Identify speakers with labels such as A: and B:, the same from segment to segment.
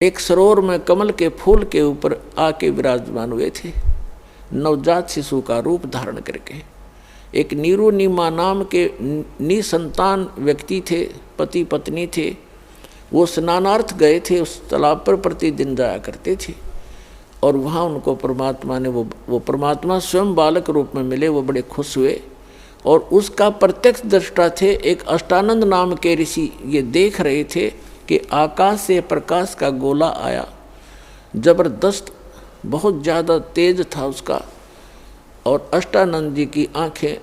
A: एक सरोवर में कमल के फूल के ऊपर आके विराजमान हुए थे, नवजात शिशु का रूप धारण करके। एक नीरू नीमा नाम के निसंतान व्यक्ति थे, पति पत्नी थे। वो स्नानार्थ गए थे, उस तालाब पर प्रतिदिन जाया करते थे और वहाँ उनको परमात्मा ने वो परमात्मा स्वयं बालक रूप में मिले। वो बड़े खुश हुए और उसका प्रत्यक्ष दृष्टा थे एक अष्टानंद नाम के ऋषि। ये देख रहे थे कि आकाश से प्रकाश का गोला आया, जबरदस्त, बहुत ज़्यादा तेज था उसका, और अष्टानंद जी की आंखें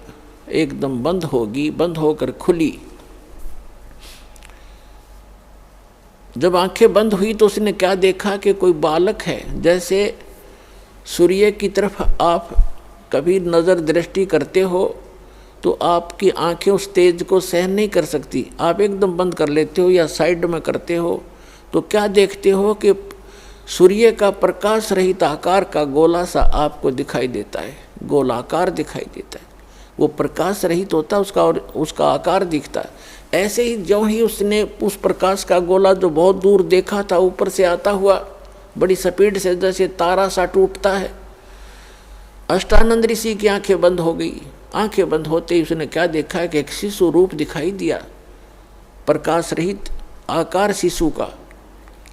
A: एकदम बंद होगी, बंद होकर खुली। जब आंखें बंद हुई तो उसने क्या देखा कि कोई बालक है। जैसे सूर्य की तरफ आप कभी नज़र दृष्टि करते हो तो आपकी आंखें उस तेज को सहन नहीं कर सकती, आप एकदम बंद कर लेते हो या साइड में करते हो। तो क्या देखते हो कि सूर्य का प्रकाश रहित आकार का गोला सा आपको दिखाई देता है, गोलाकार दिखाई देता है। वो प्रकाश रहित होता है और उसका आकार दिखता है। ऐसे ही ज्यों ही उसने उस प्रकाश का गोला जो बहुत दूर देखा था ऊपर से आता हुआ बड़ी स्पीड से, जैसे तारा सा टूटता है, अष्टानंद ऋषि की आंखें बंद हो गई। आंखें बंद होते ही उसने क्या देखा कि एक शिशु रूप दिखाई दिया, प्रकाश रहित आकार शिशु का।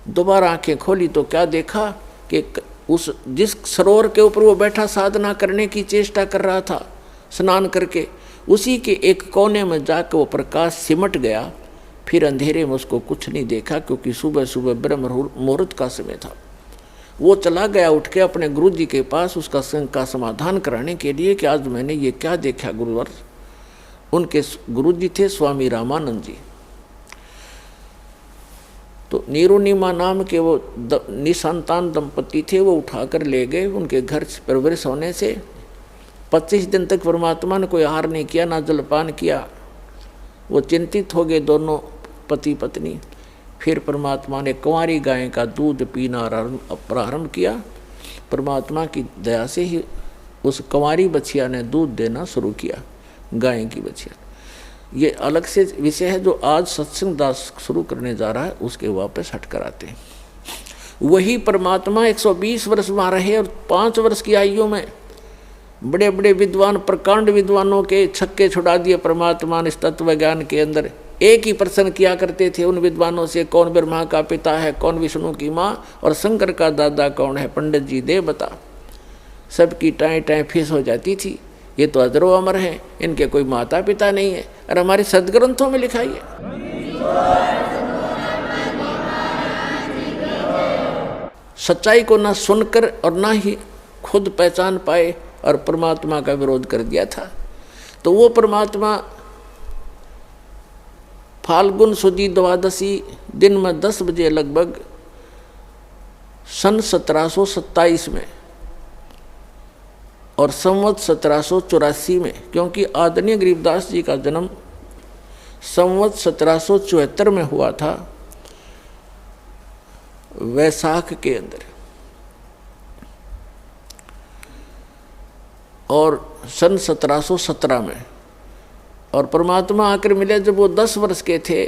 A: दोबारा आंखें खोली तो क्या देखा कि उस जिस सरोवर के ऊपर वो बैठा साधना करने की चेष्टा कर रहा था स्नान करके, उसी के एक कोने में जाकर वो प्रकाश सिमट गया। फिर अंधेरे में उसको कुछ नहीं देखा, क्योंकि सुबह सुबह ब्रह्म मुहूर्त का समय था। वो चला गया उठ के अपने गुरु जी के पास उसका संग का समाधान कराने के लिए कि आज मैंने ये क्या देखा गुरुवर। उनके गुरु जी थे स्वामी रामानंद जी। तो नीरुनिमा नाम के वो निसंतान दंपति थे, वो उठाकर ले गए। उनके घर परवरिश होने से 25 दिन तक परमात्मा ने कोई आहार नहीं किया, ना जलपान किया। वो चिंतित हो गए दोनों पति पत्नी। फिर परमात्मा ने कुंवारी गाय का दूध पीना प्रारंभ किया। परमात्मा की दया से ही उस कुंवारी बछिया ने दूध देना शुरू किया, गाय की बछिया। ये अलग से विषय है जो आज सत्संग दास शुरू करने जा रहा है, उसके वापस हट कर आते हैं। वही परमात्मा 120 वर्ष वहाँ रहे और 5 वर्ष की आयु में बड़े बड़े विद्वान, प्रकांड विद्वानों के छक्के छुड़ा दिए परमात्मा ने। इस तत्व ज्ञान के अंदर एक ही प्रश्न किया करते थे उन विद्वानों से, कौन ब्रह्मा का पिता है, कौन विष्णु की माँ और शंकर का दादा कौन है, पंडित जी दे बता। सबकी टाएं टाएं फीस हो जाती थी। ये तो अजरो अमर हैं, इनके कोई माता पिता नहीं है। और हमारे सदग्रंथों में लिखा है। सच्चाई को ना सुनकर और ना ही खुद पहचान पाए और परमात्मा का विरोध कर दिया था। तो वो परमात्मा फाल्गुन सुदी द्वादशी दिन में 10 बजे लगभग सन 1727 में और संवत 1784 में, क्योंकि आदरणीय गरीबदास जी का जन्म संवत 1774 में हुआ था, वैशाख के अंदर, और सन 1717 में। और परमात्मा आकर मिले जब वो 10 वर्ष के थे,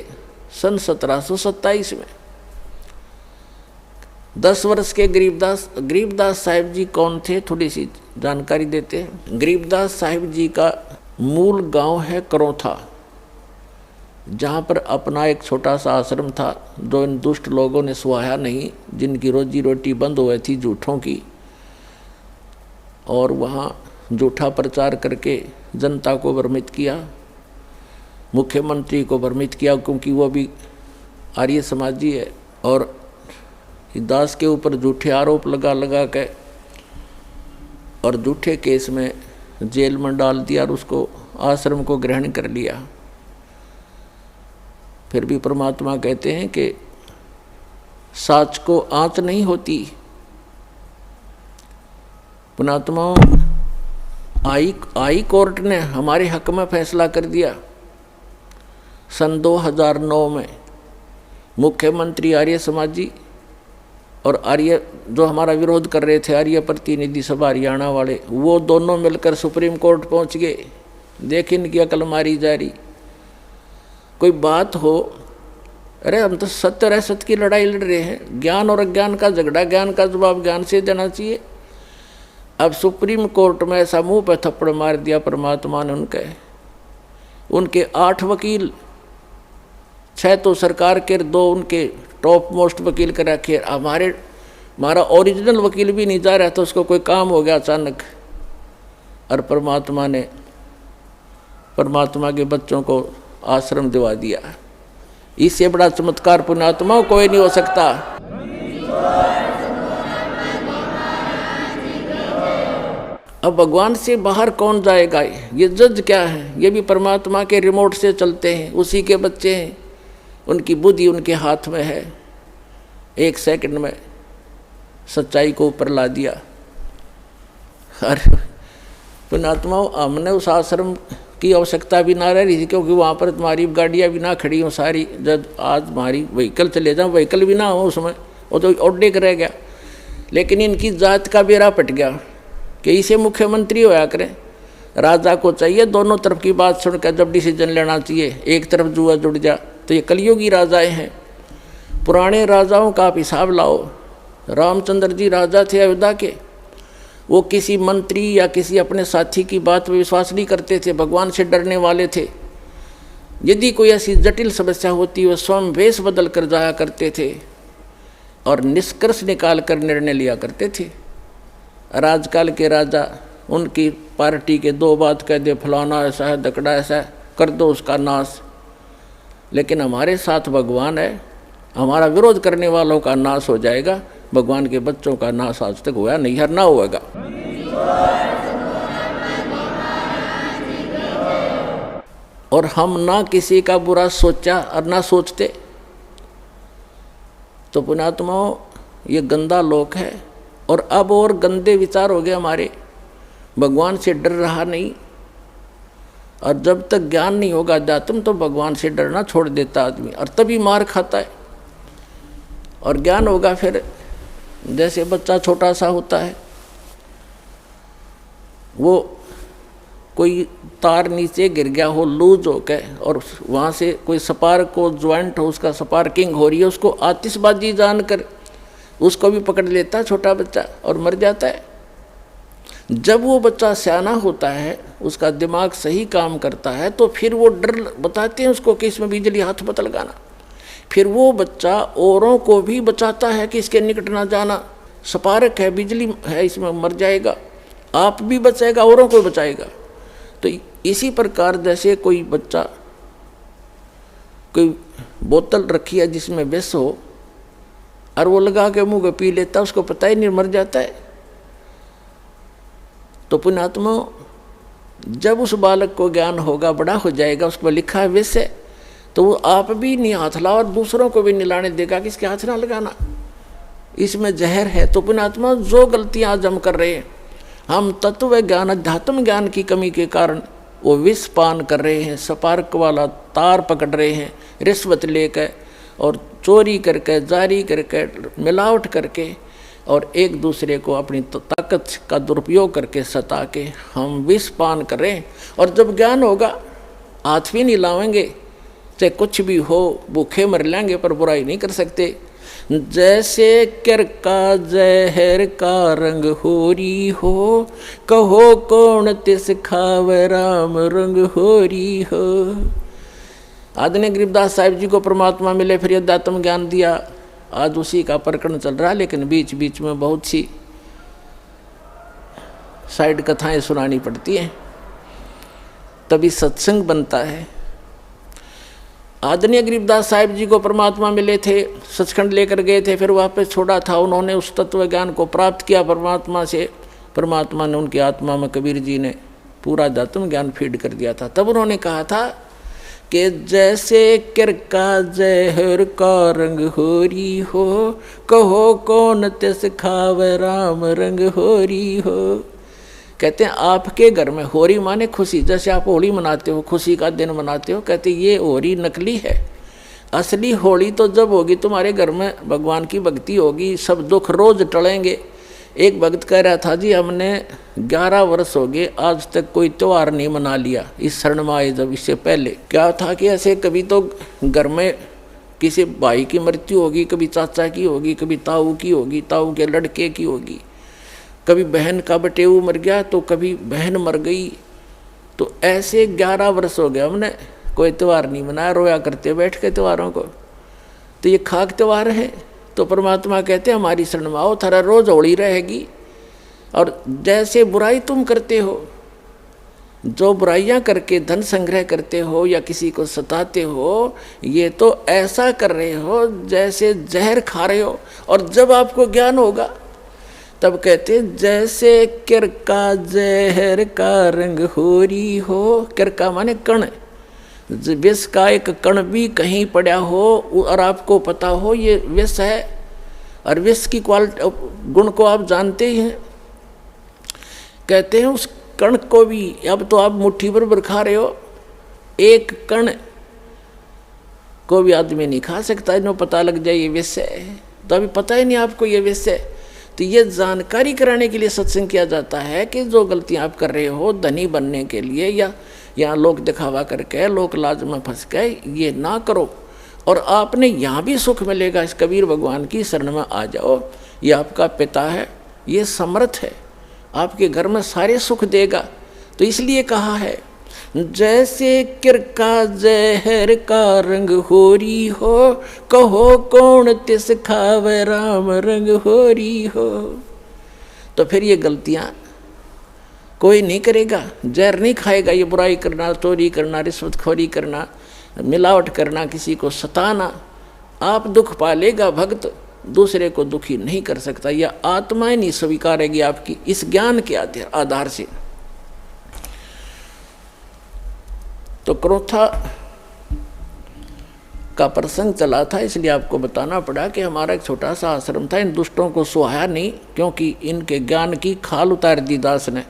A: सन 1727 में। 10 वर्ष के गरीबदास साहिब जी कौन थे, थोड़ी सी जानकारी देते हैं। गरीबदास साहिब जी का मूल गांव है करौथा, जहाँ पर अपना एक छोटा सा आश्रम था जो इन दुष्ट लोगों ने सुहाया नहीं, जिनकी रोजी रोटी बंद हुई थी झूठों की, और वहाँ झूठा प्रचार करके जनता को भ्रमित किया, मुख्यमंत्री को भ्रमित किया, क्योंकि वो भी आर्य समाजी है। और दास के ऊपर झूठे आरोप लगा के और झूठे केस में जेल में डाल दिया और उसको आश्रम को ग्रहण कर लिया। फिर भी परमात्मा कहते हैं कि साच को आँच नहीं होती। पुणात्मा आई कोर्ट ने हमारे हक में फैसला कर दिया। सन 2009 में मुख्यमंत्री आर्य समाजी और आर्य जो हमारा विरोध कर रहे थे, आर्य प्रतिनिधि सभा हरियाणा वाले, वो दोनों मिलकर सुप्रीम कोर्ट पहुंच गए। देख इनकी अकल मारी जा रही। कोई बात हो अरे हम तो सत्य और असत्य की लड़ाई लड़ रहे हैं, ज्ञान और अज्ञान का झगड़ा, ज्ञान का जवाब ज्ञान से देना चाहिए। अब सुप्रीम कोर्ट में ऐसा मुंह पे थप्पड़ मार दिया परमात्मा ने उनके 8 वकील, 6 तो सरकार के, 2 उनके टॉप मोस्ट वकील कर रखे। हमारा ओरिजिनल वकील भी नहीं जा रहा था, उसको कोई काम हो गया अचानक, और परमात्मा के बच्चों को आश्रम दिवा दिया। इससे बड़ा चमत्कार पुण्यात्मा कोई नहीं हो सकता। अब भगवान से बाहर कौन जाएगा? ये जज क्या है? ये भी परमात्मा के रिमोट से चलते हैं, उसी के बच्चे हैं, उनकी बुद्धि उनके हाथ में है। 1 सेकंड में सच्चाई को ऊपर ला दिया। अरे पुण्यात्मा, हमने उस आश्रम की आवश्यकता भी ना रही थी, क्योंकि वहाँ पर तुम्हारी गाड़ियाँ भी ना खड़ी हों सारी। जब आज हमारी व्हीकल चले जाओ, व्हीकल भी ना हो उसमें, वो तो ऑड्डे रह गया। लेकिन इनकी जात का बेड़ा पट गया कि इसे मुख्यमंत्री होया करें। राजा को चाहिए दोनों तरफ की बात सुनकर जब डिसीजन लेना चाहिए, एक तरफ जुआ जुड़ जा। तो ये कलयुगी राजाएँ हैं। पुराने राजाओं का आप हिसाब लाओ। रामचंद्र जी राजा थे अयोध्या के, वो किसी मंत्री या किसी अपने साथी की बात में विश्वास नहीं करते थे, भगवान से डरने वाले थे। यदि कोई ऐसी जटिल समस्या होती, वो स्वयं वेश बदल कर जाया करते थे और निष्कर्ष निकाल कर निर्णय लिया करते थे। राजकाल के राजा, उनकी पार्टी के 2 बात कह दे, फलाना ऐसा है, दकड़ा ऐसा है, कर दो उसका नाश। लेकिन हमारे साथ भगवान है, हमारा विरोध करने वालों का नाश हो जाएगा। भगवान के बच्चों का नाश आज तक हुआ नहीं, हर ना होगा। और हम ना किसी का बुरा सोचा और ना सोचते। तो पुण्यात्माओं, ये गंदा लोक है। और अब और गंदे विचार हो गए हमारे। भगवान से डर रहा नहीं। और जब तक ज्ञान नहीं होगा अध्यात्म, तो भगवान से डरना छोड़ देता आदमी, और तभी मार खाता है। और ज्ञान होगा फिर, जैसे बच्चा छोटा सा होता है, वो कोई तार नीचे गिर गया हो लूज हो के, और वहाँ से कोई स्पार्क को ज्वाइंट हो, उसका स्पार्किंग हो रही है, उसको आतिशबाजी जानकर उसको भी पकड़ लेता है छोटा बच्चा और मर जाता है। जब वो बच्चा सियाना होता है, उसका दिमाग सही काम करता है, तो फिर वो डर बताते हैं उसको कि इसमें बिजली हाथ मत लगाना। फिर वो बच्चा औरों को भी बचाता है कि इसके निकट ना जाना, स्पार्क है, बिजली है, इसमें मर जाएगा। आप भी बचाएगा, औरों को बचाएगा। तो इसी प्रकार जैसे कोई बच्चा कोई बोतल रखी है जिसमें विष हो, और वो लगा के मुंह को पी लेता, उसको पता ही नहीं, मर जाता है। तो पुण्यात्मा, जब उस बालक को ज्ञान होगा, बड़ा हो जाएगा, उसको लिखा है विष है, तो वो आप भी नहीं हाथ लाओ और दूसरों को भी नहीं लाने देगा कि इसके हाथ ना लगाना, इसमें जहर है। तो पुण्यात्मा, जो गलतियां आज हम कर रहे हैं, हम तत्व ज्ञान अध्यात्म ज्ञान की कमी के कारण वो विष पान कर रहे हैं, स्पार्क वाला तार पकड़ रहे हैं, रिश्वत लेकर और चोरी करके, जारी करके, मिलावट करके, और एक दूसरे को अपनी ताकत का दुरुपयोग करके सता के हम विष पान कर रहे हैं। और जब ज्ञान होगा, हाथ भी नहीं लावेंगे, चाहे कुछ भी हो, भूखे मर लेंगे पर बुराई नहीं कर सकते। जैसे कर का जहर का रंग होरी हो, कहो कौन तिस खावे राम रंग होरी हो। आदरणीय गरीबदास साहिब जी को परमात्मा मिले, फिर अध्यात्म ज्ञान दिया। आज उसी का प्रकरण चल रहा है, लेकिन बीच बीच में बहुत सी साइड कथाएं सुनानी पड़ती हैं, तभी सत्संग बनता है। आदरणीय गरीबदास साहिब जी को परमात्मा मिले थे, सचखंड लेकर गए थे, फिर वापस छोड़ा था। उन्होंने उस तत्व ज्ञान को प्राप्त किया परमात्मा से। परमात्मा ने उनकी आत्मा में, कबीर जी ने पूरा अध्यात्म ज्ञान फीड कर दिया था। तब उन्होंने कहा था कि जैसे कर का जहर का रंग होरी हो, कहो कौन तिस खावे राम रंग होरी हो। कहते हैं आपके घर में होरी माने खुशी, जैसे आप होली मनाते हो, खुशी का दिन मनाते हो, कहते ये होरी नकली है। असली होली तो जब होगी तुम्हारे घर में भगवान की भक्ति होगी, सब दुख रोज टलेंगे। एक भक्त कह रहा था, जी हमने 11 वर्ष हो गए आज तक कोई त्यौहार नहीं मना लिया इस शरण में आए। जब इससे पहले क्या था कि ऐसे कभी तो घर में किसी भाई की मृत्यु होगी, कभी चाचा की होगी, कभी ताऊ की होगी, ताऊ के लड़के की होगी, कभी बहन का बटेऊ मर गया तो कभी बहन मर गई। तो ऐसे 11 वर्ष हो गया हमने कोई त्यौहार नहीं मनाया, रोया करते बैठ के त्योहारों को। तो ये खाक त्यौहार है। तो परमात्मा कहते हमारी शरण में आओ, थारा रोज होली रहेगी। और जैसे बुराई तुम करते हो, जो बुराइयां करके धन संग्रह करते हो या किसी को सताते हो, ये तो ऐसा कर रहे हो जैसे जहर खा रहे हो। और जब आपको ज्ञान होगा तब कहते जैसे किरका जहर का रंग होरी हो। किरका माने कण, विष का एक कण भी कहीं पड़ा हो और आपको पता हो ये विष है, और विष की क्वालिटी गुण को आप जानते ही हैं। कहते हैं उस कण को भी, अब तो आप मुट्ठी भर खा रहे हो, एक कण को भी आदमी नहीं खा सकता, इन्हें पता लग जाए ये विष है। तो अभी पता ही नहीं आपको ये विष है। तो ये जानकारी कराने के लिए सत्संग किया जाता है कि जो गलतियां आप कर रहे हो धनी बनने के लिए या यहाँ लोक दिखावा करके लोक लाज में फंस गए, ये ना करो। और आपने यहाँ भी सुख मिलेगा। इस कबीर भगवान की शरण में आ जाओ, ये आपका पिता है, ये समर्थ है, आपके घर में सारे सुख देगा। तो इसलिए कहा है जैसे किरका जहर का रंग होरी हो, कहो कौन तिस खावे राम रंग होरी हो। तो फिर ये गलतियां कोई नहीं करेगा, जहर नहीं खाएगा। ये बुराई करना, चोरी करना, रिश्वतखोरी करना, मिलावट करना, किसी को सताना, आप दुख पालेगा। भक्त दूसरे को दुखी नहीं कर सकता, यह आत्मा ही नहीं स्वीकारेगी आपकी इस ज्ञान के आधार से। तो क्रोथा का प्रसंग चला था, इसलिए आपको बताना पड़ा कि हमारा एक छोटा सा आश्रम था। इन दुष्टों को सुहाया नहीं, क्योंकि इनके ज्ञान की खाल उतार दी दास ने,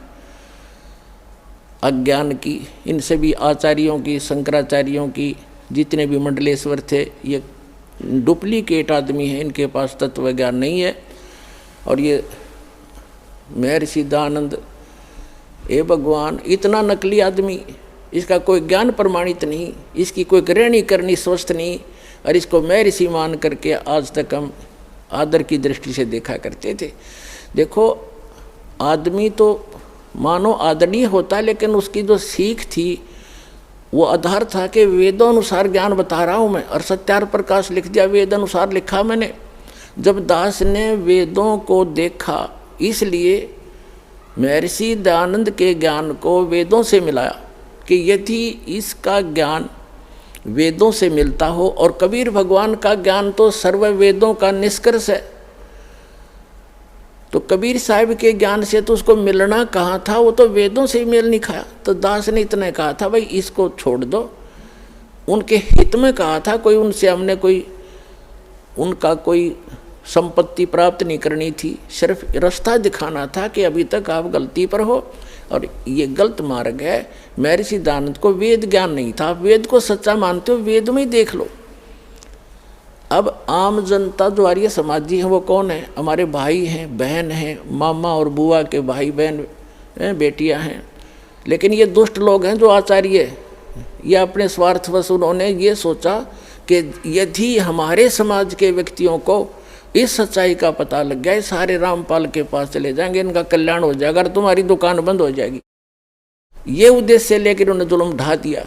A: अज्ञान की। इनसे भी आचार्यों की, शंकराचार्यों की, जितने भी मंडलेश्वर थे, ये डुप्लीकेट आदमी है, इनके पास तत्व ज्ञान नहीं है। और ये महर्षि दयानंद, ए भगवान, इतना नकली आदमी, इसका कोई ज्ञान प्रमाणित नहीं, इसकी कोई ग्रहणी करनी स्वस्थ नहीं, और इसको महर्षि मान करके आज तक हम आदर की दृष्टि से देखा करते थे। देखो, आदमी तो मानो आदरणीय होता, लेकिन उसकी जो सीख थी वो आधार था कि वेदों अनुसार ज्ञान बता रहा हूँ मैं, और सत्यार प्रकाश लिख दिया, वेद अनुसार लिखा मैंने। जब दास ने वेदों को देखा, इसलिए महर्षि दयानंद के ज्ञान को वेदों से मिलाया कि यदि इसका ज्ञान वेदों से मिलता हो, और कबीर भगवान का ज्ञान तो सर्व वेदों का निष्कर्ष है, तो कबीर साहब के ज्ञान से तो उसको मिलना कहाँ था, वो तो वेदों से ही मेल नहीं खाया। तो दास ने इतना कहा था, भाई इसको छोड़ दो। उनके हित में कहा था, कोई उनसे हमने कोई उनका कोई संपत्ति प्राप्त नहीं करनी थी, सिर्फ रास्ता दिखाना था कि अभी तक आप गलती पर हो और ये गलत मार्ग है। महर्षि दयानंद को वेद ज्ञान नहीं था। आप वेद को सच्चा मानते हो, वेद में ही देख लो। अब आम जनता जो आर्य समाजी है वो कौन है? हमारे भाई हैं, बहन हैं, मामा और बुआ के भाई बहन बेटियां हैं। लेकिन ये दुष्ट लोग हैं जो आचार्य, ये अपने स्वार्थवश उन्होंने ये सोचा कि यदि हमारे समाज के व्यक्तियों को इस सच्चाई का पता लग गया, सारे रामपाल के पास चले जाएंगे, इनका कल्याण हो जाएगा और तुम्हारी दुकान बंद हो जाएगी। ये उद्देश्य लेकर उन्होंने जुल्म ढा दिया।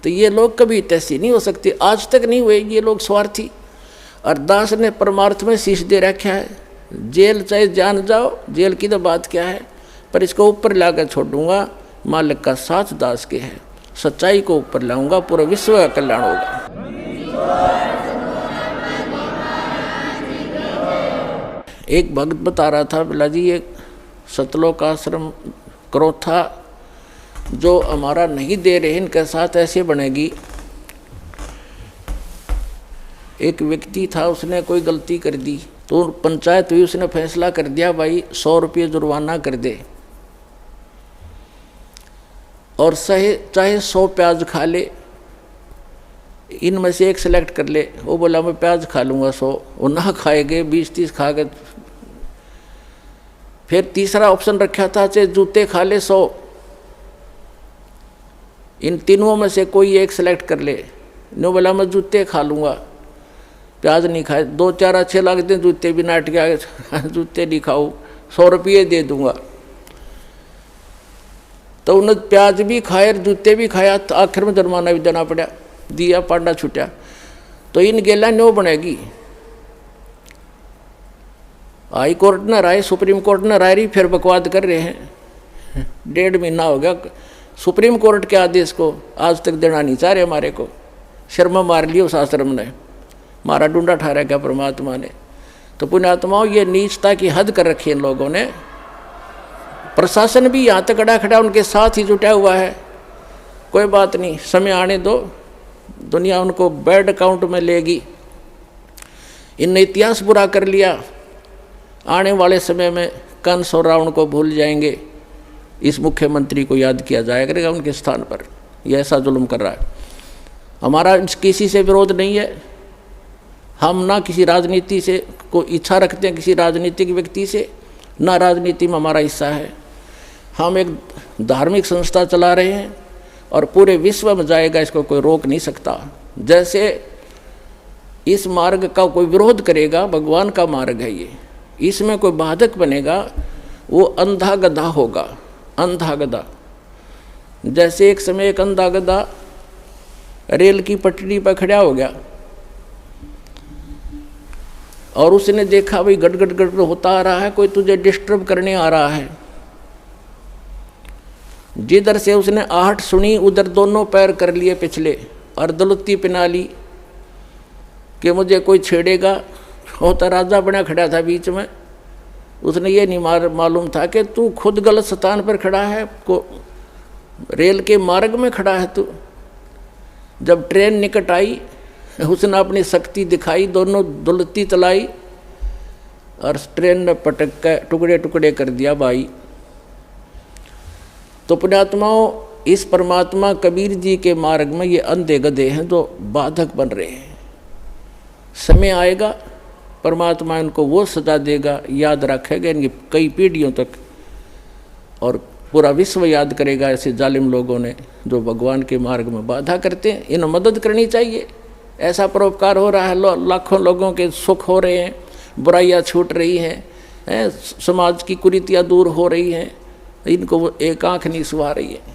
A: तो ये लोग कभी तैसी नहीं हो सकते, आज तक नहीं हुए ये लोग स्वार्थी। और दास ने परमार्थ में शीश दे रखा है, जेल चाहे जान जाओ, जेल की तो बात क्या है, पर इसको ऊपर लाकर छोड़ूंगा, मालिक का साथ दास के है, सच्चाई को ऊपर लाऊंगा, पूरा विश्व का कल्याण होगा। एक भक्त बता रहा था, बोला जी ये सतलोक आश्रम क्रोथा जो हमारा नहीं दे रहे, इनके साथ ऐसे बनेगी। एक व्यक्ति था, उसने कोई गलती कर दी तो पंचायत हुई, उसने फैसला कर दिया भाई 100 रुपये जुर्माना कर दे और चाहे 100 प्याज खा ले, इनमें से एक सेलेक्ट कर ले। वो बोला मैं प्याज खा लूँगा 100, वो ना खाएगे, 20-30 खा गए। फिर तीसरा ऑप्शन रखा था, चाहे जूते खा ले 100, इन तीनों में से कोई एक सेलेक्ट कर ले। नो बोला मैं जूते खा लूँगा। प्याज नहीं खाए, 2-4 अच्छे लगते हैं, जूते भी नाट के आगे जूते नहीं खाओ, 100 रुपये दे दूंगा। तो उन्हें प्याज भी खाए जूते भी खाया, तो आखिर में जुर्माना भी देना पड़ा, दिया पांडा छूटा। तो इन गेला न्यो बनेगी। हाई कोर्ट न राय, सुप्रीम कोर्ट न राय रही, फिर बकवाद कर रहे हैं। 1.5 महीना हो गया सुप्रीम कोर्ट के आदेश को आज तक देना नहीं चाह रहे हमारे को। शर्मा मार लियो उस आश्रम ने, मारा डूंडा ठहरा क्या परमात्मा ने। तो पुण्यात्माओं, ये नीचता की हद कर रखी है इन लोगों ने। प्रशासन भी यहाँ तक खड़ा खड़ा उनके साथ ही जुटा हुआ है। कोई बात नहीं, समय आने दो, दुनिया उनको बैड अकाउंट में लेगी। इनने इतिहास बुरा कर लिया, आने वाले समय में कंस और रावण को भूल जाएंगे, इस मुख्यमंत्री को याद किया जाया करेगा उनके स्थान पर। यह ऐसा जुल्म कर रहा है। हमारा किसी से विरोध नहीं है, हम ना किसी राजनीति से को इच्छा रखते हैं, किसी राजनीतिक व्यक्ति से, ना राजनीति में हमारा हिस्सा है। हम एक धार्मिक संस्था चला रहे हैं और पूरे विश्व में जाएगा, इसको कोई रोक नहीं सकता। जैसे इस मार्ग का कोई विरोध करेगा, भगवान का मार्ग है ये, इसमें कोई बाधक बनेगा वो अंधा गधा होगा। अंधा गधा, जैसे एक समय एक अंधा गधा रेल की पटरी पर खड़ा हो गया और उसने देखा भाई गट गट गट होता आ रहा है, कोई तुझे डिस्टर्ब करने आ रहा है। जिधर से उसने आहट सुनी उधर दोनों पैर कर लिए पिछले और दलुत्ती पिना ली कि मुझे कोई छेड़ेगा। होता राजा बना खड़ा था बीच में, उसने ये नहीं मालूम था कि तू खुद गलत स्थान पर खड़ा है, को रेल के मार्ग में खड़ा है तू। जब ट्रेन निकट आई उसने अपनी शक्ति दिखाई, दोनों दुलती चलाई और ट्रेन ने पटक कर टुकड़े टुकड़े कर दिया भाई। तो पुण्यात्माओं, इस परमात्मा कबीर जी के मार्ग में ये अंधे गधे हैं जो बाधक बन रहे हैं। समय आएगा परमात्मा इनको वो सजा देगा, याद रखेगा इनकी कई पीढ़ियों तक, और पूरा विश्व याद करेगा ऐसे जालिम लोगों ने जो भगवान के मार्ग में बाधा करते हैं। इन्हें मदद करनी चाहिए। ऐसा परोपकार हो रहा है, लाखों लोगों के सुख हो रहे हैं, बुराइयां छूट रही हैं, समाज की कुरीतियाँ दूर हो रही हैं, इनको वो एक आँख नहीं सुहा रही है।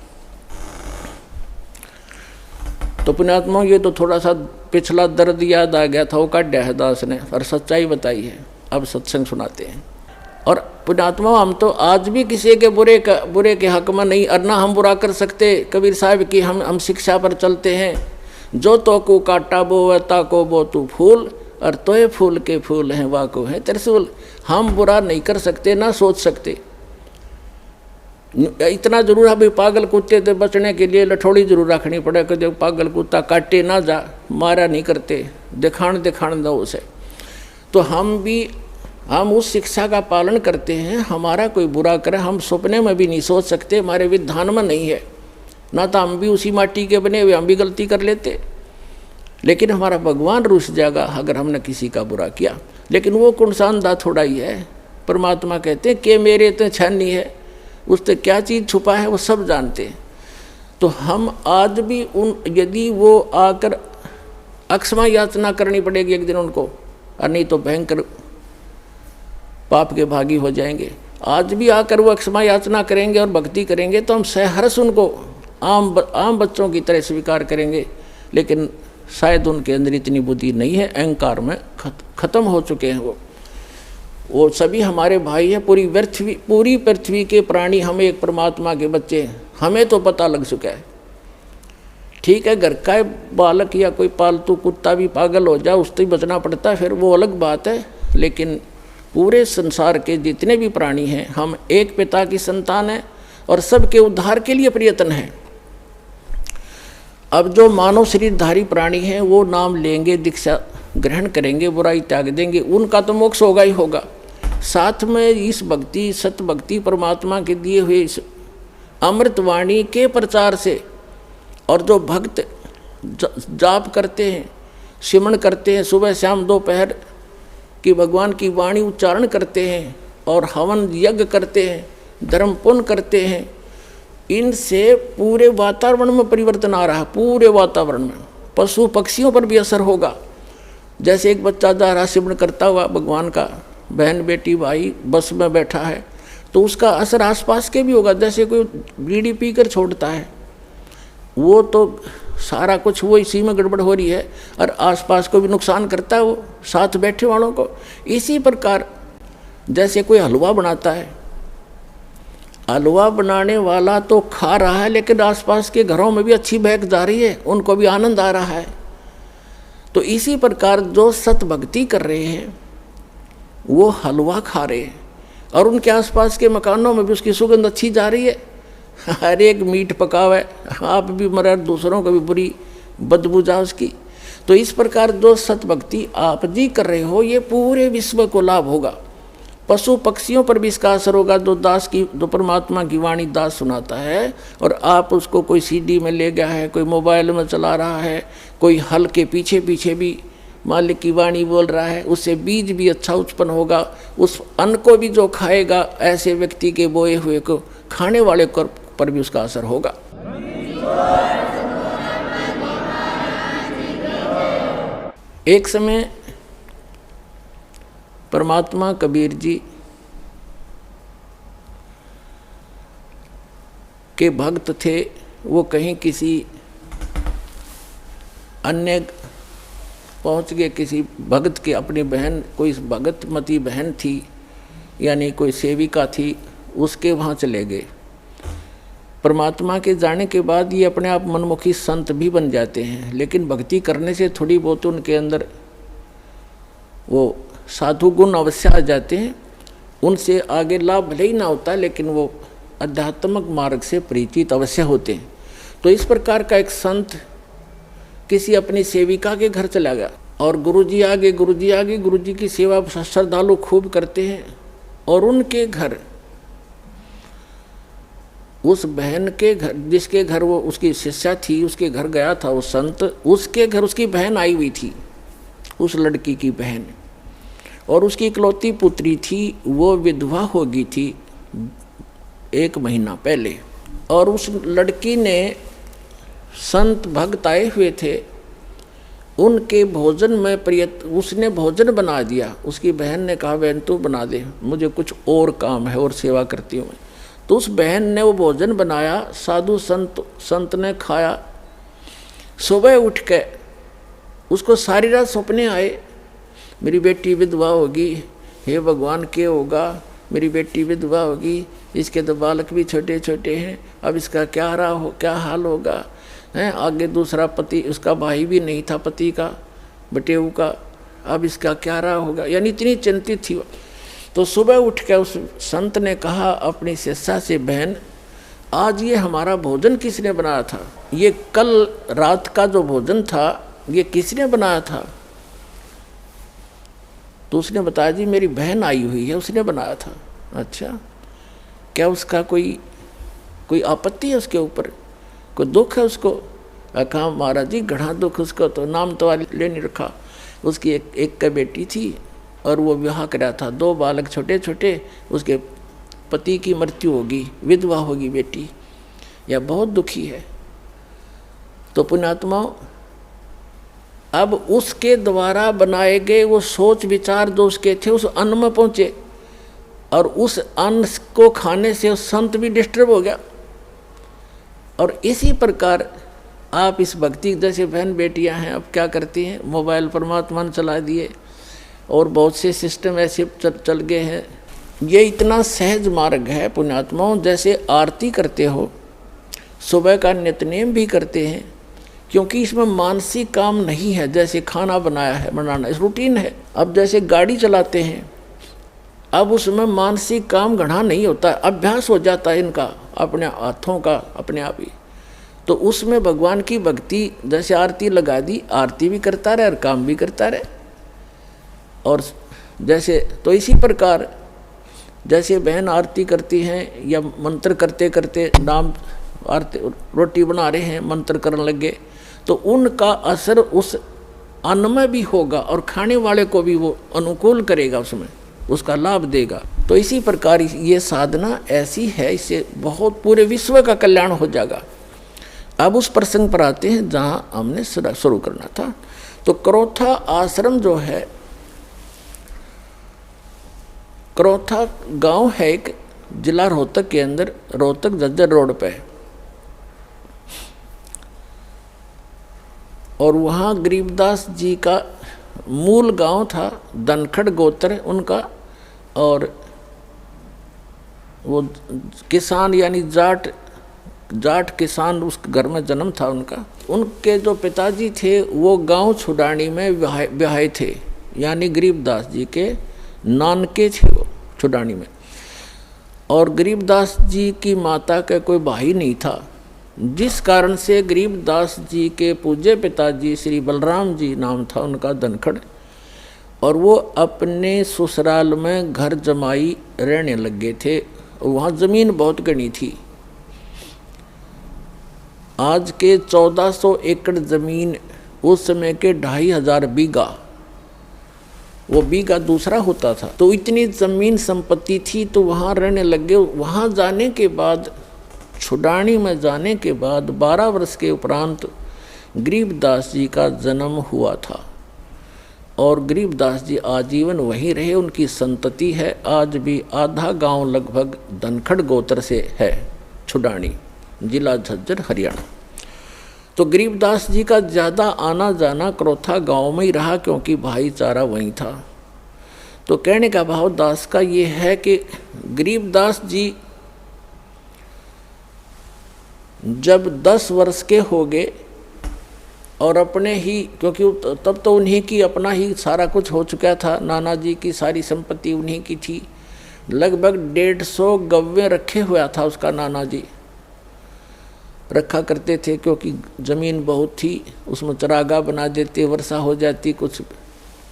A: तो पुण्यात्माओं, ये तो थोड़ा सा पिछला दर्द याद आ गया था, वो काटा है दास ने और सच्चाई बताई है। अब सत्संग सुनाते हैं। और पुण्यात्माओं, हम तो आज भी किसी के बुरे के हक में नहीं, और ना हम बुरा कर सकते। कबीर साहब की हम शिक्षा पर चलते हैं, जो तो को काटा बो ता को बो तू फूल, और तोय फूल के फूल हैं वाह को है त्रिशूल। हम बुरा नहीं कर सकते, ना सोच सकते। इतना जरूर है भाई, पागल कुत्ते से बचने के लिए लठोड़ी जरूर रखनी पड़े कि जब पागल कुत्ता काटे ना जा, मारा नहीं करते, दिखाण दो उसे। तो हम उस शिक्षा का पालन करते हैं। हमारा कोई बुरा करे हम सपने में भी नहीं सोच सकते, हमारे विधान में नहीं है। ना तो हम भी उसी माटी के बने हुए, हम भी गलती कर लेते, लेकिन हमारा भगवान रुस जाएगा अगर हमने किसी का बुरा किया। लेकिन वो कुणसानदा थोड़ा ही है। परमात्मा कहते हैं कि मेरे तो छानी है, उससे क्या चीज़ छुपा है वो सब जानते हैं। तो हम आज भी यदि वो आकर अक्षमा याचना करनी पड़ेगी एक दिन उनको, और नहीं तो भयंकर पाप के भागी हो जाएंगे। आज भी आकर वो अक्षमा याचना करेंगे और भक्ति करेंगे तो हम सहर्ष उनको आम बच्चों की तरह स्वीकार करेंगे। लेकिन शायद उनके अंदर इतनी बुद्धि नहीं है, अहंकार में खत्म हो चुके हैं वो सभी हमारे भाई हैं। पूरी पृथ्वी के प्राणी हम एक परमात्मा के बच्चे हैं, हमें तो पता लग चुका है। ठीक है, घर का बालक या कोई पालतू कुत्ता भी पागल हो जाए, उससे बचना पड़ता है, फिर वो अलग बात है। लेकिन पूरे संसार के जितने भी प्राणी हैं, हम एक पिता की संतान हैं और सबके उद्धार के लिए प्रयत्न है। अब जो मानव शरीरधारी प्राणी हैं वो नाम लेंगे, दीक्षा ग्रहण करेंगे, बुराई त्याग देंगे, उनका तो मोक्ष होगा ही होगा। साथ में इस भक्ति, सत भक्ति, परमात्मा के दिए हुए इस अमृतवाणी के प्रचार से, और जो भक्त जाप करते हैं, सिमरण करते हैं, सुबह शाम दोपहर की भगवान की वाणी उच्चारण करते हैं और हवन यज्ञ करते हैं, धर्म पुण्य करते हैं, इनसे पूरे वातावरण में परिवर्तन आ रहा है। पूरे वातावरण में पशु पक्षियों पर भी असर होगा। जैसे एक बच्चा दारा सिमरण करता हुआ भगवान का, बहन बेटी भाई बस में बैठा है, तो उसका असर आसपास के भी होगा। जैसे कोई बीड़ी पीकर छोड़ता है, वो तो सारा कुछ वो इसी में गड़बड़ हो रही है और आसपास को भी नुकसान करता है, वो साथ बैठे वालों को। इसी प्रकार जैसे कोई हलवा बनाता है, हलवा बनाने वाला तो खा रहा है लेकिन आसपास के घरों में भी अच्छी महक जा रही है, उनको भी आनंद आ रहा है। तो इसी प्रकार जो सत भक्ति कर रहे हैं वो हलवा खा रहे हैं और उनके आसपास के मकानों में भी उसकी सुगंध अच्छी जा रही है। हर एक मीट पकावे, आप भी मरे, दूसरों को भी बुरी बदबू जा उसकी। तो इस प्रकार जो सत भक्ति आप जी कर रहे हो, ये पूरे विश्व को लाभ होगा। पशु पक्षियों पर भी इसका असर होगा। जो परमात्मा की वाणी दास सुनाता है और आप उसको कोई सीडी में ले गया है, कोई मोबाइल में चला रहा है, कोई हल के पीछे पीछे भी मालिक की वाणी बोल रहा है, उससे बीज भी अच्छा उत्पन्न होगा। उस अन्न को भी जो खाएगा, ऐसे व्यक्ति के बोए हुए को खाने वाले पर भी उसका असर होगा। एक समय परमात्मा कबीर जी के भक्त थे। वो कहीं किसी अन्य पहुंच गए, किसी भक्त के, अपनी बहन, कोई भगतमती बहन थी यानी कोई सेविका थी, उसके वहाँ चले गए। परमात्मा के जाने के बाद ये अपने आप मनमुखी संत भी बन जाते हैं, लेकिन भक्ति करने से थोड़ी बहुत उनके अंदर वो साधु गुण अवश्य आ जाते हैं। उनसे आगे लाभ भले ही ना होता, लेकिन वो आध्यात्मिक मार्ग से परिचित अवश्य होते हैं। तो इस प्रकार का एक संत किसी अपनी सेविका के घर चला गया और गुरुजी आगे गुरुजी की सेवा श्रद्धालु खूब करते हैं। और उनके घर, उस बहन के घर, जिसके घर वो उसकी शिष्या थी, उसके घर गया था वो संत। उसके घर उसकी बहन आई हुई थी, उस लड़की की बहन, और उसकी इकलौती पुत्री थी। वो विधवा हो गई थी 1 महीना पहले। और उस लड़की ने, संत भक्त आए हुए थे, उनके भोजन में उसने भोजन बना दिया। उसकी बहन ने कहा, बहन तू बना दे, मुझे कुछ और काम है और सेवा करती हूँ। तो उस बहन ने वो भोजन बनाया, साधु संत ने खाया। सुबह उठ के उसको सारी रात सपने आए, मेरी बेटी विधवा होगी, हे भगवान क्या होगा, मेरी बेटी विधवा होगी, इसके तो बालक भी छोटे छोटे हैं, अब इसका क्या हाल होगा हैं। आगे दूसरा पति, उसका भाई भी नहीं था पति का, बटेऊ का, अब इसका क्या रहा होगा, यानी इतनी चिंतित थी। तो सुबह उठ के उस संत ने कहा अपनी शिष्या से, बहन आज ये हमारा भोजन किसने बनाया था? ये कल रात का जो भोजन था ये किसने बनाया था? तो उसने बताया, जी मेरी बहन आई हुई है, उसने बनाया था। अच्छा, क्या उसका कोई आपत्ति है उसके ऊपर, कोई दुख है उसको? कहा महाराज जी घना दुख उसको, तो नाम तो ले नहीं रखा। उसकी एक बेटी थी और वो विवाह कराया था, 2 बालक छोटे छोटे, उसके पति की मृत्यु होगी, विधवा होगी बेटी, यह बहुत दुखी है। तो पुण्यात्माओं, अब उसके द्वारा बनाए गए वो सोच विचार जो उसके थे उस अन्न में पहुँचे, और उस अन्न को खाने से उस संत भी डिस्टर्ब हो गया। और इसी प्रकार आप इस भक्ति, जैसे बहन बेटियां हैं, अब क्या करती हैं, मोबाइल परमात्मा ने चला दिए और बहुत से सिस्टम ऐसे चल गए हैं। ये इतना सहज मार्ग है पुण्यात्माओं। जैसे आरती करते हो, सुबह का नित्यनेम भी करते हैं, क्योंकि इसमें मानसिक काम नहीं है। जैसे खाना बनाना इस रूटीन है। अब जैसे गाड़ी चलाते हैं, अब उसमें मानसिक काम घना नहीं होता, अभ्यास हो जाता है इनका, अपने हाथों का अपने आप ही। तो उसमें भगवान की भक्ति, जैसे आरती लगा दी, आरती भी करता रहे और काम भी करता रहे। और जैसे तो इसी प्रकार जैसे बहन आरती करती हैं या मंत्र करते करते नाम आरती रोटी बना रहे हैं, मंत्र करने लगे, तो उनका असर उस अन्न में भी होगा और खाने वाले को भी वो अनुकूल करेगा, उसमें उसका लाभ देगा। तो इसी प्रकार ये साधना ऐसी है, इससे बहुत पूरे विश्व का कल्याण हो जाएगा। अब उस प्रसंग पर आते हैं जहाँ हमने शुरू करना था। तो क्रोथा आश्रम जो है, क्रोथा गांव है एक, जिला रोहतक के अंदर, रोहतक झज्जर रोड पे। और वहाँ गरीबदास जी का मूल गांव था, धनखड़ गोत्र उनका। और वो किसान यानी जाट किसान उस घर में जन्म था उनका। उनके जो पिताजी थे वो गांव छुडानी में ब्याहे थे, यानी गरीबदास जी के नानके थे वो छुडानी में। और गरीबदास जी की माता का कोई भाई नहीं था, जिस कारण से गरीबदास जी के पूज्य पिताजी श्री बलराम जी नाम था उनका, धनखड़। और वो अपने ससुराल में घर जमाई रहने लग गए थे। वहाँ ज़मीन बहुत घनी थी, आज के 1400 एकड़ ज़मीन, उस समय के 2500 बीघा, वो बीघा दूसरा होता था। तो इतनी ज़मीन संपत्ति थी, तो वहाँ रहने लग गए। वहाँ जाने के बाद, छुडानी में जाने के बाद 12 वर्ष के उपरांत गरीबदास जी का जन्म हुआ था। और गरीबदास जी आजीवन वहीं रहे, उनकी संतति है आज भी। आधा गांव लगभग धनखड़ गोत्र से है, छुडानी, जिला झज्जर, हरियाणा। तो गरीबदास जी का ज़्यादा आना जाना क्रोथा गांव में ही रहा, क्योंकि भाईचारा वहीं था। तो कहने का भाव दास का ये है कि गरीबदास जी जब 10 वर्ष के हो गए और अपने ही, क्योंकि तब तो उन्हीं की अपना ही सारा कुछ हो चुका था, नाना जी की सारी संपत्ति उन्हीं की थी। लगभग 150 गव्वे रखे हुआ था उसका, नाना जी रखा करते थे, क्योंकि ज़मीन बहुत थी। उसमें चरागाह बना देते, वर्षा हो जाती, कुछ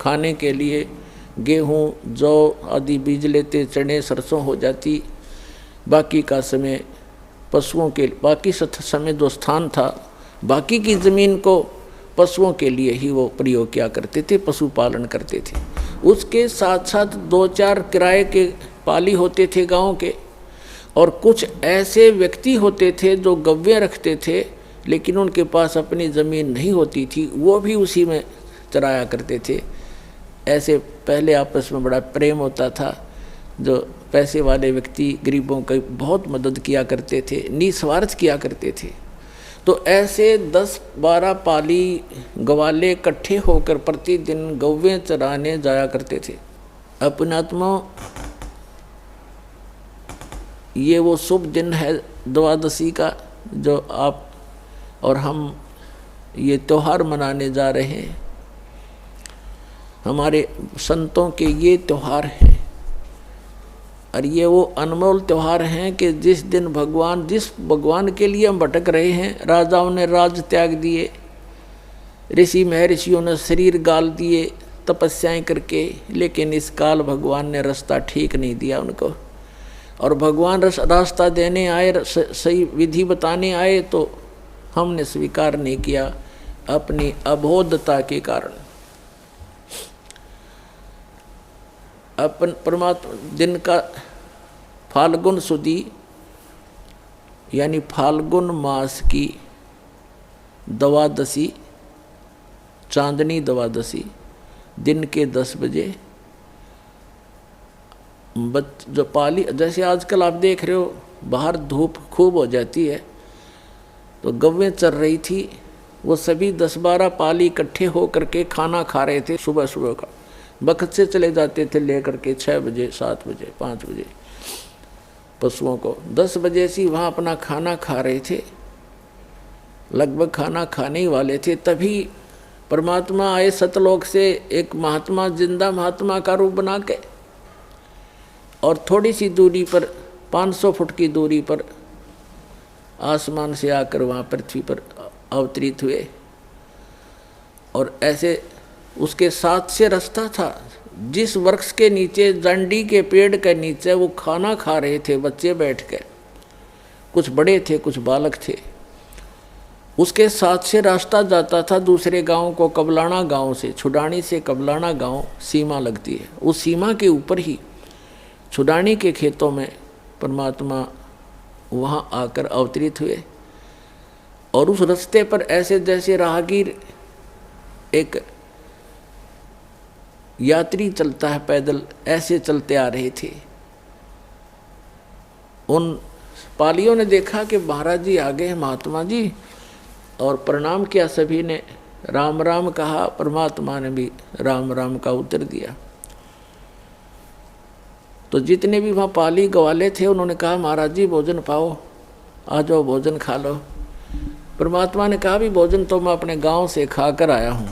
A: खाने के लिए गेहूँ जौ आदि बीज लेते, चने सरसों हो जाती। बाकी का समय पशुओं के, बाकी समय जो स्थान था, बाकी की ज़मीन को पशुओं के लिए ही वो प्रयोग किया करते थे, पशुपालन करते थे। उसके साथ साथ 2-4 किराए के पाली होते थे गांव के, और कुछ ऐसे व्यक्ति होते थे जो गव्वे रखते थे, लेकिन उनके पास अपनी ज़मीन नहीं होती थी, वो भी उसी में चराया करते थे। ऐसे पहले आपस में बड़ा प्रेम होता था। जो पैसे वाले व्यक्ति गरीबों की बहुत मदद किया करते थे, निस्वार्थ किया करते थे। तो ऐसे 10-12 पाली गवाले इकट्ठे होकर प्रतिदिन गौवें चराने जाया करते थे। अपनात्मा, ये वो शुभ दिन है द्वादशी का, जो आप और हम ये त्यौहार मनाने जा रहे हैं। हमारे संतों के ये त्यौहार हैं, और ये वो अनमोल त्यौहार हैं कि जिस दिन जिस भगवान के लिए हम भटक रहे हैं, राजाओं ने राज त्याग दिए, ऋषि महर्षियों ने शरीर गाल दिए तपस्याएं करके, लेकिन इस काल भगवान ने रास्ता ठीक नहीं दिया उनको। और भगवान रास्ता देने आए, सही विधि बताने आए, तो हमने स्वीकार नहीं किया अपनी अबोधता के कारण। अपन परमात्मा दिन का फाल्गुन सुदी यानी फाल्गुन मास की द्वादशी, चांदनी द्वादशी, दिन के 10 बजे जो पाली, जैसे आजकल आप देख रहे हो बाहर धूप खूब हो जाती है, तो गव्वें चर रही थी। वो सभी 10-12 पाली इकट्ठे हो करके खाना खा रहे थे। सुबह सुबह का वक्त से चले जाते थे लेकर के 6 बजे, 7 बजे, 5 बजे पशुओं को। 10 बजे से वहाँ अपना खाना खा रहे थे, लगभग खाना खाने ही वाले थे। तभी परमात्मा आए सतलोक से, एक महात्मा, जिंदा महात्मा का रूप बना के, और थोड़ी सी दूरी पर, 500 फुट की दूरी पर आसमान से आकर वहाँ पृथ्वी पर अवतरित हुए। और ऐसे उसके साथ से रास्ता था, जिस वृक्ष के नीचे, जंडी के पेड़ के नीचे वो खाना खा रहे थे बच्चे बैठ कर, कुछ बड़े थे कुछ बालक थे। उसके साथ से रास्ता जाता था दूसरे गांव को, कबलाना गांव से, छुडानी से कबलाना गांव सीमा लगती है। उस सीमा के ऊपर ही छुडानी के खेतों में परमात्मा वहाँ आकर अवतरित हुए। और उस रास्ते पर ऐसे जैसे राहगीर एक यात्री चलता है पैदल, ऐसे चलते आ रहे थे। उन पालियों ने देखा कि महाराज जी आ गए हैं, महात्मा जी, और प्रणाम किया। सभी ने राम राम कहा, परमात्मा ने भी राम राम का उत्तर दिया। तो जितने भी वहाँ पाली ग्वाले थे उन्होंने कहा महाराज जी भोजन पाओ, आ जाओ भोजन खा लो। परमात्मा ने कहा भी भोजन तो मैं अपने गांव से खा कर आया हूँ।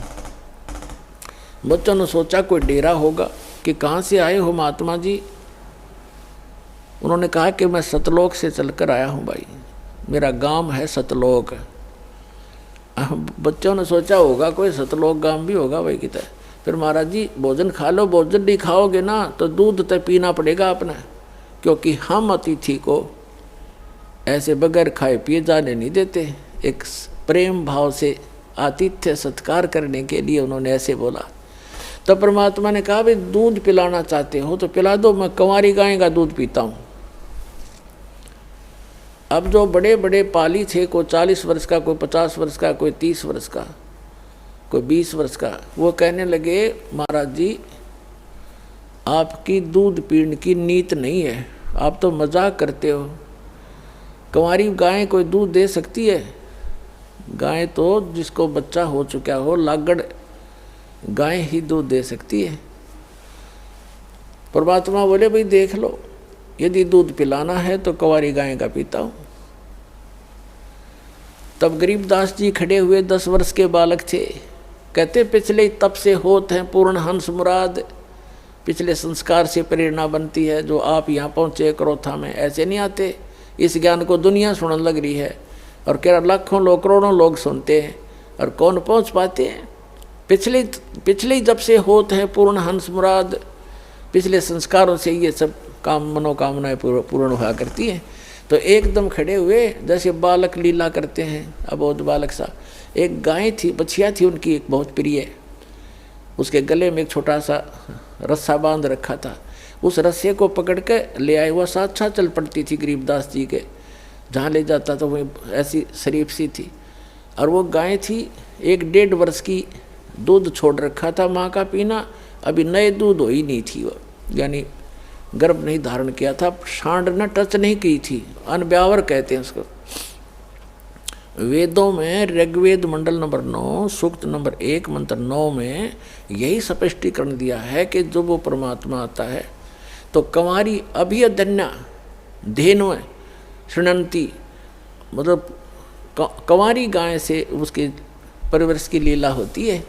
A: बच्चों ने सोचा कोई डेरा होगा कि कहाँ से आए हो महात्मा जी। उन्होंने कहा कि मैं सतलोक से चलकर आया हूँ भाई, मेरा गांव है सतलोक। बच्चों ने सोचा होगा कोई सतलोक गांव भी होगा भाई कितना। फिर महाराज जी भोजन खा लो, भोजन नहीं खाओगे ना तो दूध तो पीना पड़ेगा अपना, क्योंकि हम अतिथि को ऐसे बगैर खाए पिए जाने नहीं देते। एक प्रेम भाव से आतिथ्य सत्कार करने के लिए उन्होंने ऐसे बोला। तो परमात्मा ने कहा भाई दूध पिलाना चाहते हो तो पिला दो, मैं कंवारी गाय का दूध पीता हूँ। अब जो बड़े बड़े पाली थे, कोई 40 वर्ष का, कोई 50 वर्ष का, कोई 30 वर्ष का, कोई 20 वर्ष का, वो कहने लगे महाराज जी आपकी दूध पीने की नीत नहीं है, आप तो मजाक करते हो। कंवारी गाय कोई दूध दे सकती है? गाय तो जिसको बच्चा हो चुका हो, लागड़ गाय ही दूध दे सकती है। परमात्मा बोले भाई देख लो, यदि दूध पिलाना है तो कंवारी गाय का पीता हूँ। तब गरीबदास जी खड़े हुए, 10 वर्ष के बालक थे। कहते पिछले तप से होत हैं पूर्ण हंस मुराद, पिछले संस्कार से प्रेरणा बनती है। जो आप यहाँ पहुँचे क्रोथा में ऐसे नहीं आते। इस ज्ञान को दुनिया सुनने लग रही है और कह लाखों लोग करोड़ों लोग सुनते हैं और कौन पहुँच पाते हैं। पिछले जब से होत हैं पूर्ण हंस मुराद, पिछले संस्कारों से ये सब काम मनोकामनाएं पूर्ण हुआ करती हैं। तो एकदम खड़े हुए जैसे बालक लीला करते हैं, अबोध बालक सा। एक गाय थी, बछिया थी उनकी एक बहुत प्रिय, उसके गले में एक छोटा सा रस्सा बांध रखा था। उस रस्से को पकड़ के ले आए, वह साथ साथ चल पड़ती थी गरीबदास जी के, जहाँ ले जाता तो वह ऐसी शरीफ सी थी। और वो गाय थी 1-1.5 वर्ष की, दूध छोड़ रखा था माँ का पीना, अभी नए दूध हो ही नहीं थी वो, यानी गर्भ नहीं धारण किया था, सांड न टच नहीं की थी, अनब्यावर कहते हैं उसको। वेदों में ऋग्वेद मंडल नंबर 9 सूक्त नंबर 1 मंत्र 9 में यही स्पष्टीकरण दिया है कि जब वो परमात्मा आता है तो कंवारी अभियधन्या धेनु शृणंती, मतलब कंवारी गाय से उसके परिवर्ष की लीला होती है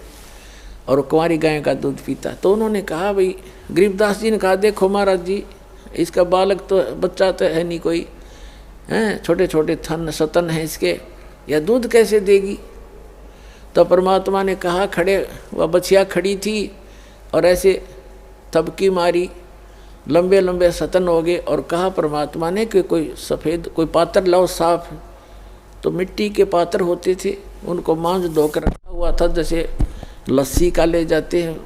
A: और कंवारी गाय का दूध पीता। तो उन्होंने कहा भाई, गरीबदास जी ने कहा देखो महाराज जी इसका बालक तो बच्चा तो है नहीं कोई, हैं छोटे छोटे थन सतन हैं इसके, या दूध कैसे देगी। तो परमात्मा ने कहा, खड़े वह बछिया खड़ी थी और ऐसे थपकी मारी, लंबे लंबे सतन हो गए। और कहा परमात्मा ने कि कोई सफ़ेद कोई पात्र लाओ साफ। तो मिट्टी के पात्र होते थे, उनको मांझ धोकर रखा हुआ था, जैसे लस्सी का ले जाते हैं,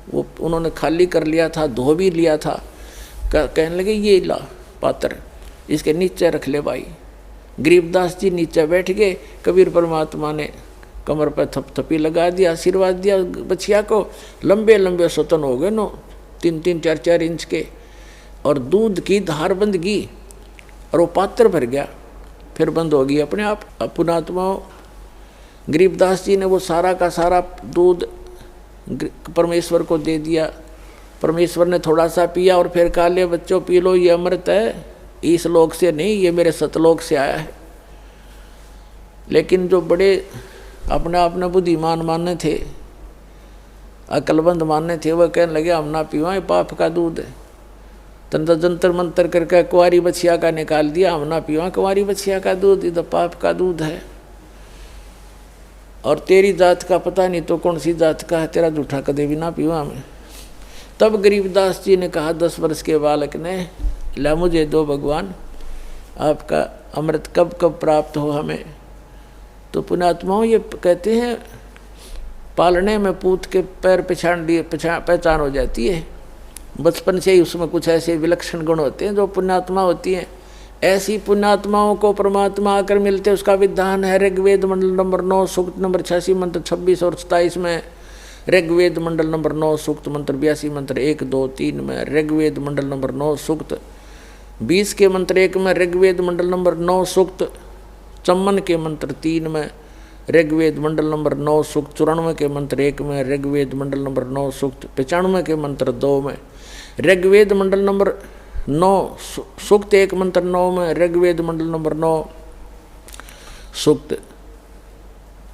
A: वो उन्होंने खाली कर लिया था, धो भी लिया था। कहने लगे ये ला पात्र, इसके नीचे रख ले भाई। गरीबदास जी नीचे बैठ गए। कबीर परमात्मा ने कमर पर थपथपी लगा दिया, आशीर्वाद दिया बछिया को। लंबे लंबे सतन हो गए, 3-3, 4-4 इंच के, और दूध की धार बंद गई और वो पात्र भर गया, फिर बंद हो गई अपने आप। पुणात्मा गरीबदास जी ने वो सारा का सारा दूध परमेश्वर को दे दिया। परमेश्वर ने थोड़ा सा पिया और फिर कहा ले बच्चों पी लो, ये अमृत है, इस लोक से नहीं, ये मेरे सतलोक से आया है। लेकिन जो बड़े अपना बुद्धिमान मानने थे, अकलबंद मानने थे, वह कहने लगे हम ना पीवा, ये पाप का दूध है। तंत्र जंतर मंतर करके कुंवारी बछिया का निकाल दिया, हम ना पीवा कुंवारी बछिया का दूध, ये तो पाप का दूध है। और तेरी जात का पता नहीं तो कौन सी जात का है, तेरा जूठा कदे भी ना पीवा मैं। तब गरीबदास जी ने कहा 10 वर्ष के बालक ने, ला मुझे दो भगवान, आपका अमृत कब कब प्राप्त हो हमें। तो पुण्यात्माओं ये कहते हैं पालने में पूत के पैर पहचान हो जाती है। बचपन से ही उसमें कुछ ऐसे विलक्षण गुण होते हैं जो पुण्यात्मा होती हैं। ऐसी पुण्यात्माओं को परमात्मा आकर मिलते, उसका विधान है ऋग्वेद मंडल नंबर 9 सूक्त नंबर 86 मंत्र 26 और 27 में। ऋग्वेद मंडल नंबर 9 सूक्त मंत्र 82 मंत्र 1 2 3 में, ऋग्वेद मंडल नंबर 9 सूक्त 20 के मंत्र 1 में, ऋग्वेद मंडल नंबर 9 सूक्त 54 के मंत्र 3 में, ऋग्वेद मंडल नंबर 9 सूक्त 94 के मंत्र 1 में, ऋग्वेद मंडल नंबर 9 सूक्त 95 के मंत्र 2 में, ऋग्वेद मंडल नंबर 9 सूक्त 1 मंत्र 9 में, ऋग्वेद मंडल नंबर 9 सूक्त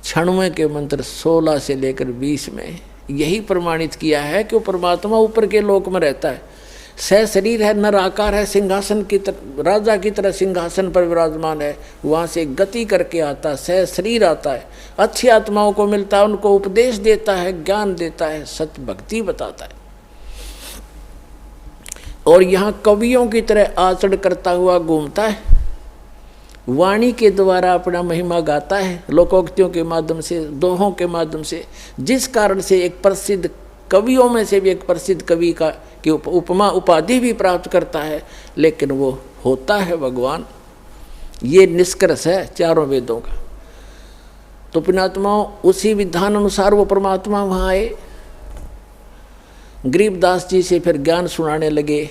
A: 96 के मंत्र 16 से लेकर 20 में यही प्रमाणित किया है कि वो परमात्मा ऊपर के लोक में रहता है, सह शरीर है, नर आकार है, सिंहासन की तरह राजा की तरह सिंहासन पर विराजमान है, वहाँ से गति करके आता है, सह शरीर आता है, अच्छी आत्माओं को मिलता है, उनको उपदेश देता है, ज्ञान देता है, सत्य भक्ति बताता है, और यहाँ कवियों की तरह आचरण करता हुआ घूमता है, वाणी के द्वारा अपना महिमा गाता है, लोकोक्तियों के माध्यम से, दोहों के माध्यम से, जिस कारण से एक प्रसिद्ध कवियों में से भी एक प्रसिद्ध कवि का की उपमा उपाधि भी प्राप्त करता है, लेकिन वो होता है भगवान। ये निष्कर्ष है चारों वेदों का। तो पुण्यात्माओं, उसी विधान अनुसार वो परमात्मा वहाँ आए, गरीबदास जी से फिर ज्ञान सुनाने लगे।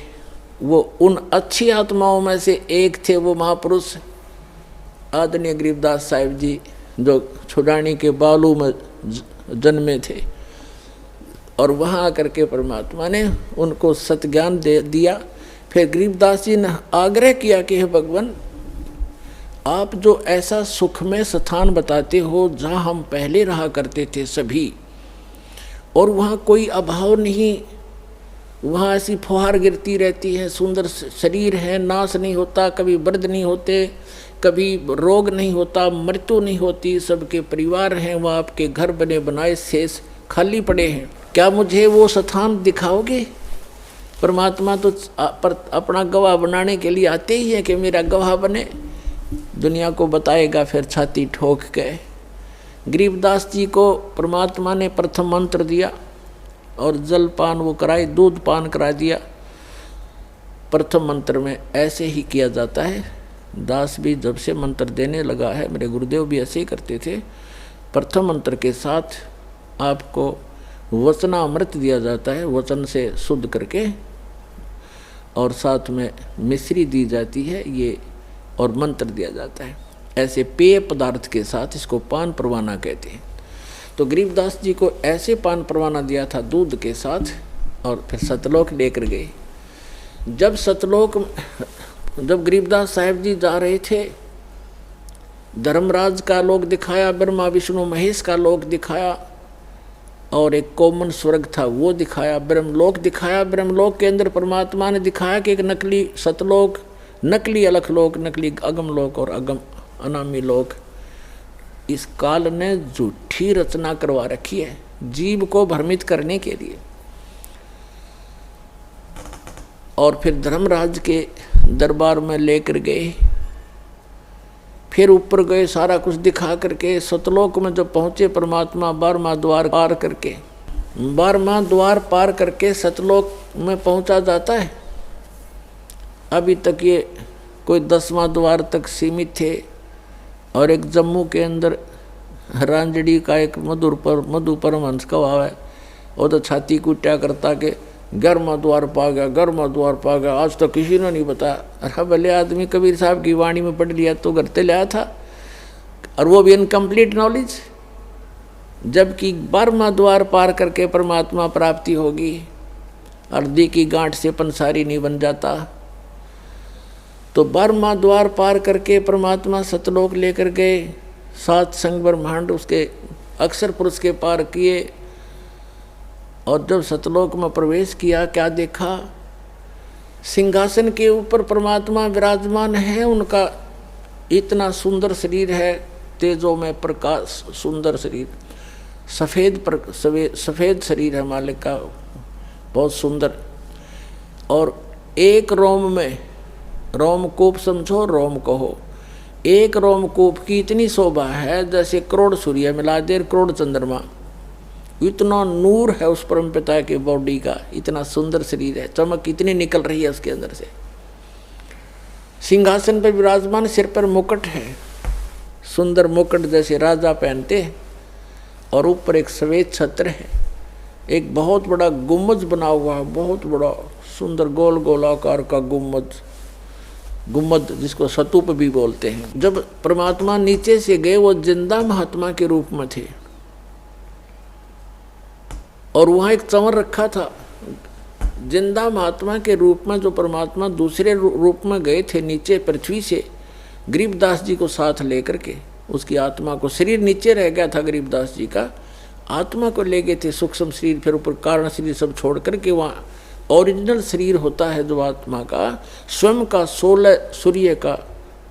A: वो उन अच्छी आत्माओं में से एक थे, वो महापुरुष आदरणीय गरीबदास साहिब जी, जो छुड़ानी के बालू में जन्मे थे, और वहाँ आकर के परमात्मा ने उनको सतज्ञान दे दिया। फिर गरीबदास जी ने आग्रह किया कि हे भगवान, आप जो ऐसा सुखमय स्थान बताते हो जहाँ हम पहले रहा करते थे सभी, और वहाँ कोई अभाव नहीं, वहाँ ऐसी फुहार गिरती रहती है, सुंदर शरीर है, नाश नहीं होता, कभी वृद्ध नहीं होते, कभी रोग नहीं होता, मृत्यु नहीं होती, सबके परिवार हैं, वहाँ आपके घर बने बनाए शेष खाली पड़े हैं, क्या मुझे वो स्थान दिखाओगे? परमात्मा तो अपना गवाह बनाने के लिए आते ही है कि मेरा गवाह बने, दुनिया को बताएगा। फिर छाती ठोक के गरीबदास जी को परमात्मा ने प्रथम मंत्र दिया और जल पान वो कराए, दूध पान करा दिया। प्रथम मंत्र में ऐसे ही किया जाता है, दास भी जब से मंत्र देने लगा है, मेरे गुरुदेव भी ऐसे ही करते थे। प्रथम मंत्र के साथ आपको वचनामृत दिया जाता है, वचन से शुद्ध करके, और साथ में मिश्री दी जाती है ये, और मंत्र दिया जाता है। ऐसे पेय पदार्थ के साथ इसको पान परवाना कहते हैं। तो गरीबदास जी को ऐसे पान परवाना दिया था दूध के साथ, और फिर सतलोक लेकर गए। जब गरीबदास साहिब जी जा रहे थे, धर्मराज का लोक दिखाया, ब्रह्मा विष्णु महेश का लोक दिखाया, और एक कॉमन स्वर्ग था वो दिखाया, ब्रह्मलोक दिखाया। ब्रह्मलोक के अंदर परमात्मा ने दिखाया कि एक नकली सतलोक, नकली अलखलोक, नकली अगमलोक और अगम अनामी लोक। इस काल ने झूठी रचना करवा रखी है जीव को भ्रमित करने के लिए। और फिर धर्मराज के दरबार में लेकर गए, फिर ऊपर गए, सारा कुछ दिखा करके सतलोक में जब पहुँचे परमात्मा 12वां द्वार पार करके, 12वां द्वार पार करके सतलोक में पहुँचा जाता है। अभी तक ये कोई 10वां द्वार तक सीमित थे, और एक जम्मू के अंदर रांजड़ी का एक मधु परमहंस का भाव है, वो तो छाती कुट्या करता के 11वां द्वार पा गया, 11वां द्वार पा गया, आज तो किसी ने नहीं बताया। अरे भले आदमी कबीर साहब की वाणी में पढ़ लिया तो घर से लाया था, और वो भी इनकम्प्लीट नॉलेज। जबकि 12वां द्वार पार करके परमात्मा प्राप्ति होगी, अर्धी की गांठ से पंसारी नहीं बन जाता। तो 12वां द्वार पार करके परमात्मा सतलोक लेकर गए, 7 संग ब्रह्मांड उसके अक्षर पुरुष के पार किए, और जब सतलोक में प्रवेश किया, क्या देखा? सिंहासन के ऊपर परमात्मा विराजमान है, उनका इतना सुंदर शरीर है, तेजों में प्रकाश, सुंदर शरीर, सफ़ेद शरीर है मालिक का, बहुत सुंदर। और एक रोम में, रोमकूप समझो, रोम कहो, एक रोमकूप की इतनी शोभा है जैसे करोड़ सूर्य मिला दे, करोड़ चंद्रमा। इतना नूर है उस परम पिता के बॉडी का, इतना सुंदर शरीर है, चमक इतनी निकल रही है उसके अंदर से। सिंहासन पर विराजमान, सिर पर मुकुट है, सुंदर मुकुट जैसे राजा पहनते हैं, और ऊपर एक सफेद छत्र है, एक बहुत बड़ा गुम्बद बना हुआ है, बहुत बड़ा सुंदर गोल गोलाकार का गुम्बद जिसको स्तूप भी बोलते हैं। जब परमात्मा नीचे से गए वो जिंदा महात्मा के रूप में थे और वहाँ एक चंवर रखा था। जिंदा महात्मा के रूप में जो परमात्मा दूसरे रूप में गए थे नीचे पृथ्वी से, गरीबदास जी को साथ लेकर के, उसकी आत्मा को, शरीर नीचे रह गया था गरीबदास जी का, आत्मा को ले गए थे सूक्ष्म शरीर, फिर ऊपर कारण शरीर सब छोड़ करके वहाँ ओरिजिनल शरीर होता है जो आत्मा का, स्वयं का 16 सूर्य का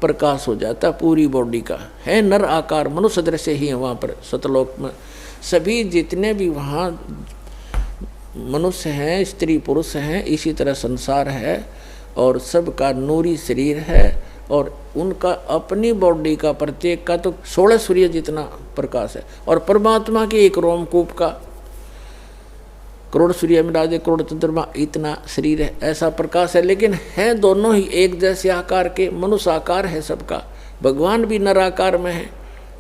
A: प्रकाश हो जाता है, पूरी बॉडी का है, नर आकार मनुष्य दृश्य ही है वहाँ पर सतलोक में। सभी जितने भी वहाँ मनुष्य हैं, स्त्री पुरुष हैं, इसी तरह संसार है और सबका नूरी शरीर है और उनका अपनी बॉडी का प्रत्येक का तो 16 सूर्य जितना प्रकाश है और परमात्मा के एक रोमकूप का करोड़ सूर्य में राजे करोड़ चंद्रमा इतना शरीर है, ऐसा प्रकाश है। लेकिन है दोनों ही एक जैसे आकार के, मनुष्य आकार है सबका, भगवान भी नर आकार में है,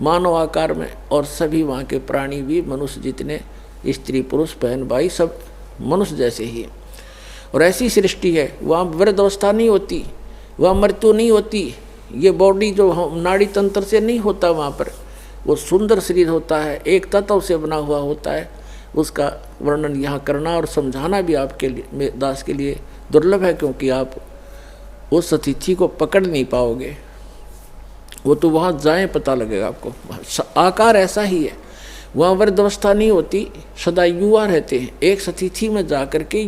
A: मानव आकार में, और सभी वहाँ के प्राणी भी मनुष्य जितने, स्त्री पुरुष बहन भाई सब मनुष्य जैसे ही। और ऐसी सृष्टि है, वहाँ वृद्ध अवस्था नहीं होती, वहाँ मृत्यु नहीं होती, ये बॉडी जो नाड़ी तंत्र से नहीं होता वहाँ पर, वो सुंदर शरीर होता है, एक तत्व से बना हुआ होता है। उसका वर्णन यहाँ करना और समझाना भी आपके लिए, दास के लिए दुर्लभ है, क्योंकि आप उस अतिथि को पकड़ नहीं पाओगे, वो तो वहाँ जाए पता लगेगा आपको। आकार ऐसा ही है, वहाँ वृद्धावस्था नहीं होती, सदा युवा रहते हैं। एक सतिथि में जा कर के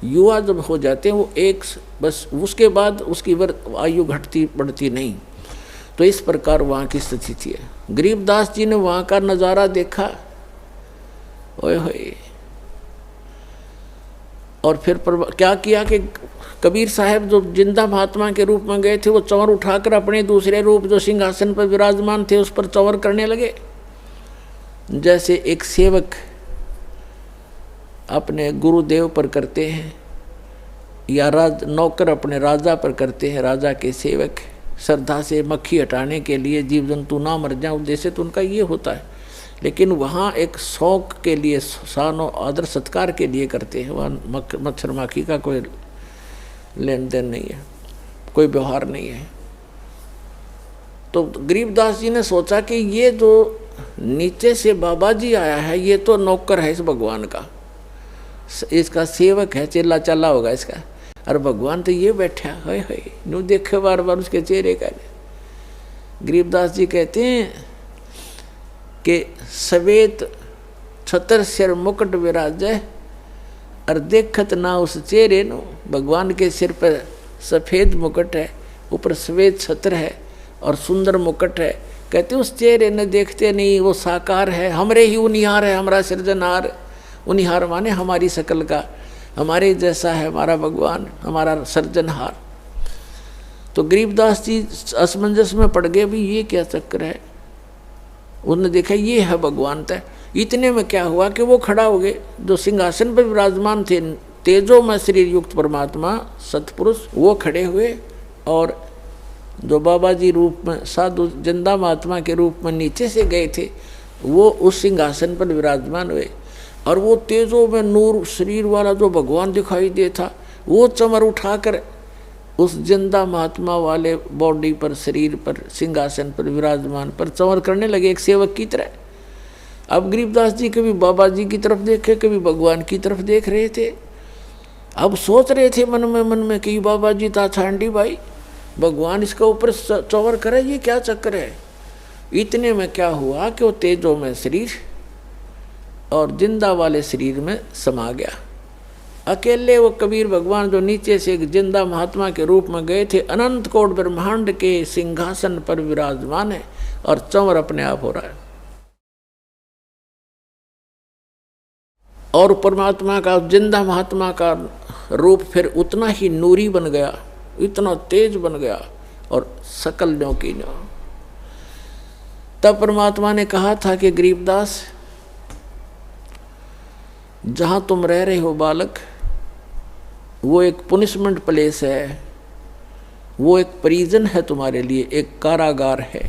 A: युवा जब हो जाते हैं वो एक बस, उसके बाद उसकी आयु घटती बढ़ती नहीं। तो इस प्रकार वहाँ की स्थिति है। गरीबदास जी ने वहाँ का नज़ारा देखा, ओए होए, और फिर क्या किया कि कबीर साहब जो जिंदा महात्मा के रूप में गए थे, वो चंवर उठाकर अपने दूसरे रूप जो सिंहासन पर विराजमान थे उस पर चंवर करने लगे। जैसे एक सेवक अपने गुरुदेव पर करते हैं या नौकर अपने राजा पर करते हैं, राजा के सेवक श्रद्धा से मक्खी हटाने के लिए, जीव जंतु ना मर जाए उद्देश्य तो उनका ये होता है। लेकिन वहाँ एक शौक के लिए, शान और आदर सत्कार के लिए करते हैं, वहाँ मच्छर माखी का कोई लेन देन नहीं है, कोई व्यवहार नहीं है। तो गरीबदास जी ने सोचा कि ये जो नीचे से बाबा जी आया है, ये तो नौकर है इस भगवान का, इसका सेवक है, चेला चला होगा इसका, और भगवान तो ये बैठा है, न्यू देखे बार बार उसके चेहरे का। गरीबदास जी कहते हैं कि सवेत छतर सिर मुकुट विराजे और देखत ना उस चेहरे नो। भगवान के सिर पर सफ़ेद मुकुट है, ऊपर सफ़ेद छत्र है और सुंदर मुकुट है। कहते उस चेहरे ने देखते नहीं, वो साकार है, हमरे ही उनिहार है, हमारा सृजनहार। उनिहार माने हमारी शकल का, हमारे जैसा है हमारा भगवान, हमारा सृजनहार। तो गरीबदास जी असमंजस में पड़ गए, भी ये क्या चक्कर है। उन्होंने देखा ये है भगवान तय। इतने में क्या हुआ कि वो खड़ा हो गए, जो सिंहासन पर विराजमान थे तेजो में शरीर युक्त परमात्मा सतपुरुष, वो खड़े हुए, और जो बाबा जी रूप में साधु जिंदा महात्मा के रूप में नीचे से गए थे, वो उस सिंहासन पर विराजमान हुए। और वो तेजो में नूर शरीर वाला जो भगवान दिखाई दे था, वो चमर उठाकर उस जिंदा महात्मा वाले बॉडी पर, शरीर पर, सिंहासन पर विराजमान पर चंवर करने लगे एक सेवक की तरह। अब गरीबदास जी कभी बाबा जी की तरफ देखे, कभी भगवान की तरफ देख रहे थे। अब सोच रहे थे मन में कि बाबा जी ता छांडी भाई, भगवान इसका ऊपर चंवर करे, ये क्या चक्कर है। इतने में क्या हुआ कि वो तेजो में शरीर और जिंदा वाले शरीर में समा गया। अकेले वो कबीर भगवान जो नीचे से एक जिंदा महात्मा के रूप में गए थे, अनंत कोट ब्रह्मांड के सिंहासन पर विराजमान है और चंवर अपने आप हो रहा है। और परमात्मा का, जिंदा महात्मा का रूप फिर उतना ही नूरी बन गया, इतना तेज बन गया और सकल न्यों की न्यों। तब परमात्मा ने कहा था कि गरीबदास, जहाँ तुम रह रहे हो बालक, वो एक पनिशमेंट प्लेस है, वो एक प्रिजन है तुम्हारे लिए, एक कारागार है।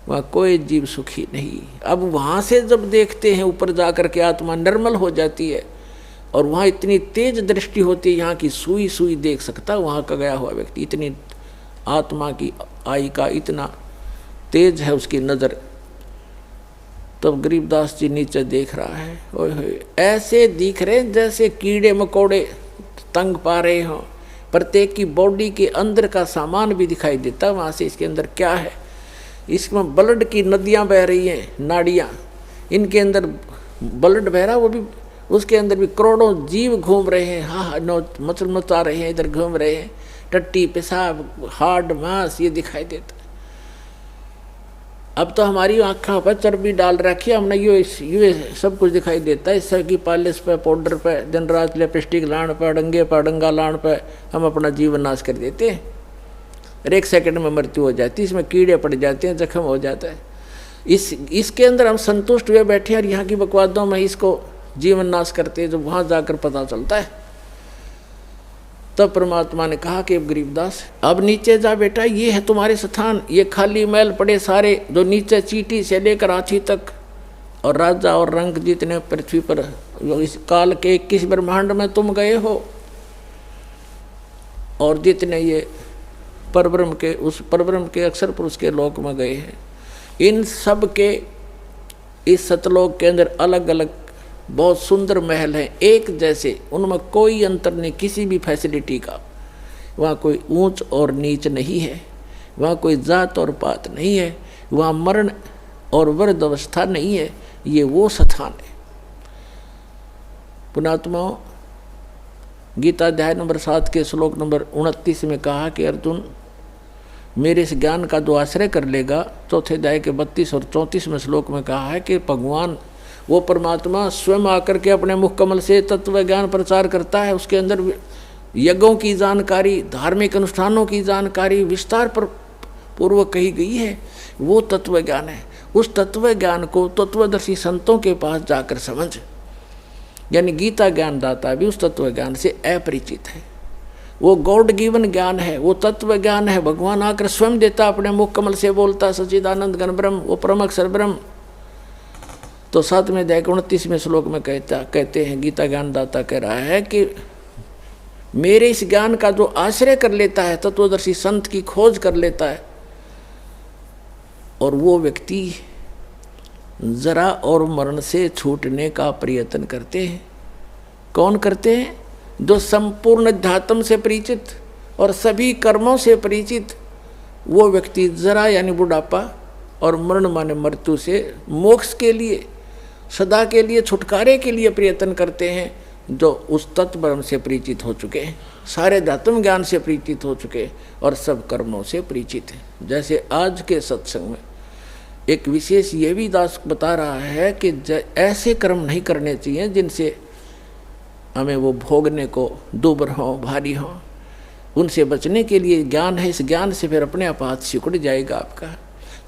A: वहाँ कोई जीव सुखी नहीं। अब वहाँ से जब देखते हैं ऊपर जाकर के आत्मा निर्मल हो जाती है, और वहाँ इतनी तेज दृष्टि होती है, यहाँ की सुई सुई देख सकता वहाँ का गया हुआ व्यक्ति। इतनी आत्मा की आई का इतना तेज है उसकी नज़र। तब गरीबदास जी नीचे देख रहा है, ओए होए, ऐसे दिख रहे जैसे कीड़े मकोड़े तंग पा रहे हों। प्रत्येक की बॉडी के अंदर का सामान भी दिखाई देता है वहाँ से, इसके अंदर क्या है। इसमें ब्लड की नदियाँ बह रही हैं, नाड़ियाँ, इनके अंदर ब्लड बह रहा, वो भी उसके अंदर भी करोड़ों जीव घूम रहे हैं, हाँ मचल मचा रहे हैं, इधर घूम रहे हैं। टट्टी, पेशाब, हार्ड, मांस ये दिखाई देता। अब तो हमारी आँखों पर चर्बी डाल रखी है हमने, ये सब कुछ दिखाई देता है। इससे की पॉलिश पे, पाउडर पे, दिन रात लिपस्टिक लाण पे, डंगे पर डंगा लाण पे हम अपना जीवन नाश कर देते हैं, और 1 सेकंड में मृत्यु हो जाती है। इसमें कीड़े पड़ जाते हैं, जख्म हो जाता है। इसके अंदर हम संतुष्ट हुए बैठे हैं, और यहाँ की बकवादों में इसको जीवन नाश करते हैं, जो वहाँ जाकर पता चलता है। तब परमात्मा ने कहा कि अब गरीबदास अब नीचे जा बेटा, ये है तुम्हारे स्थान। ये खाली महल पड़े सारे, जो नीचे चीटी से लेकर हाथी तक, और राजा और रंग जितने पृथ्वी पर इस काल के 21 ब्रह्मांड में तुम गए हो, और जितने ये परब्रह्म के, उस परब्रह्म के अक्षर पुरुष के लोक में गए हैं, इन सब के इस सतलोक के अंदर अलग अलग बहुत सुंदर महल हैं, एक जैसे, उनमें कोई अंतर नहीं किसी भी फैसिलिटी का। वहाँ कोई ऊंच और नीच नहीं है, वहाँ कोई जात और पात नहीं है, वहाँ मरण और वृद्ध अवस्था नहीं है। ये वो स्थान है। पुणात्माओं, गीता अध्याय नंबर 7 के श्लोक नंबर 29 में कहा कि अर्जुन, मेरे इस ज्ञान का जो आश्रय कर लेगा, चौथे अध्याय के 32 और 34 में श्लोक में कहा है कि भगवान वो परमात्मा स्वयं आकर के अपने मुख कमल से तत्व ज्ञान प्रचार करता है। उसके अंदर यज्ञों की जानकारी, धार्मिक अनुष्ठानों की जानकारी विस्तार पर पूर्वक कही गई है। वो तत्व ज्ञान है। उस तत्व ज्ञान को तत्वदर्शी संतों के पास जाकर समझ, यानी गीता ज्ञान दाता भी उस तत्व ज्ञान से अपरिचित है। वो गॉड गिवन ज्ञान है, वो तत्व ज्ञान है। भगवान आकर स्वयं देता, अपने मुख कमल से बोलता, सच्चिदानंद घन ब्रह्म, वो परम अक्षर ब्रह्म। तो 7वें अध्याय के 29वें श्लोक में कहते हैं, गीता ज्ञान दाता कह रहा है कि मेरे इस ज्ञान का जो आश्रय कर लेता है, तत्वदर्शी संत की खोज कर लेता है, और वो व्यक्ति जरा और मरण से छूटने का प्रयत्न करते हैं। कौन करते हैं? जो संपूर्ण अध्यात्म से परिचित और सभी कर्मों से परिचित वो व्यक्ति जरा यानी बुढ़ापा और मरण माने मृत्यु से मोक्ष के लिए, सदा के लिए, छुटकारे के लिए प्रयत्न करते हैं, जो उस तत्व ब्रह्म से परिचित हो चुके हैं, सारे धात्म ज्ञान से परिचित हो चुके हैं और सब कर्मों से परिचित हैं। जैसे आज के सत्संग में एक विशेष ये भी दास बता रहा है कि ऐसे कर्म नहीं करने चाहिए जिनसे हमें वो भोगने को दुबर हों, भारी हों। उनसे बचने के लिए ज्ञान है, इस ज्ञान से फिर अपने आप हाथ सिकुड़ जाएगा आपका।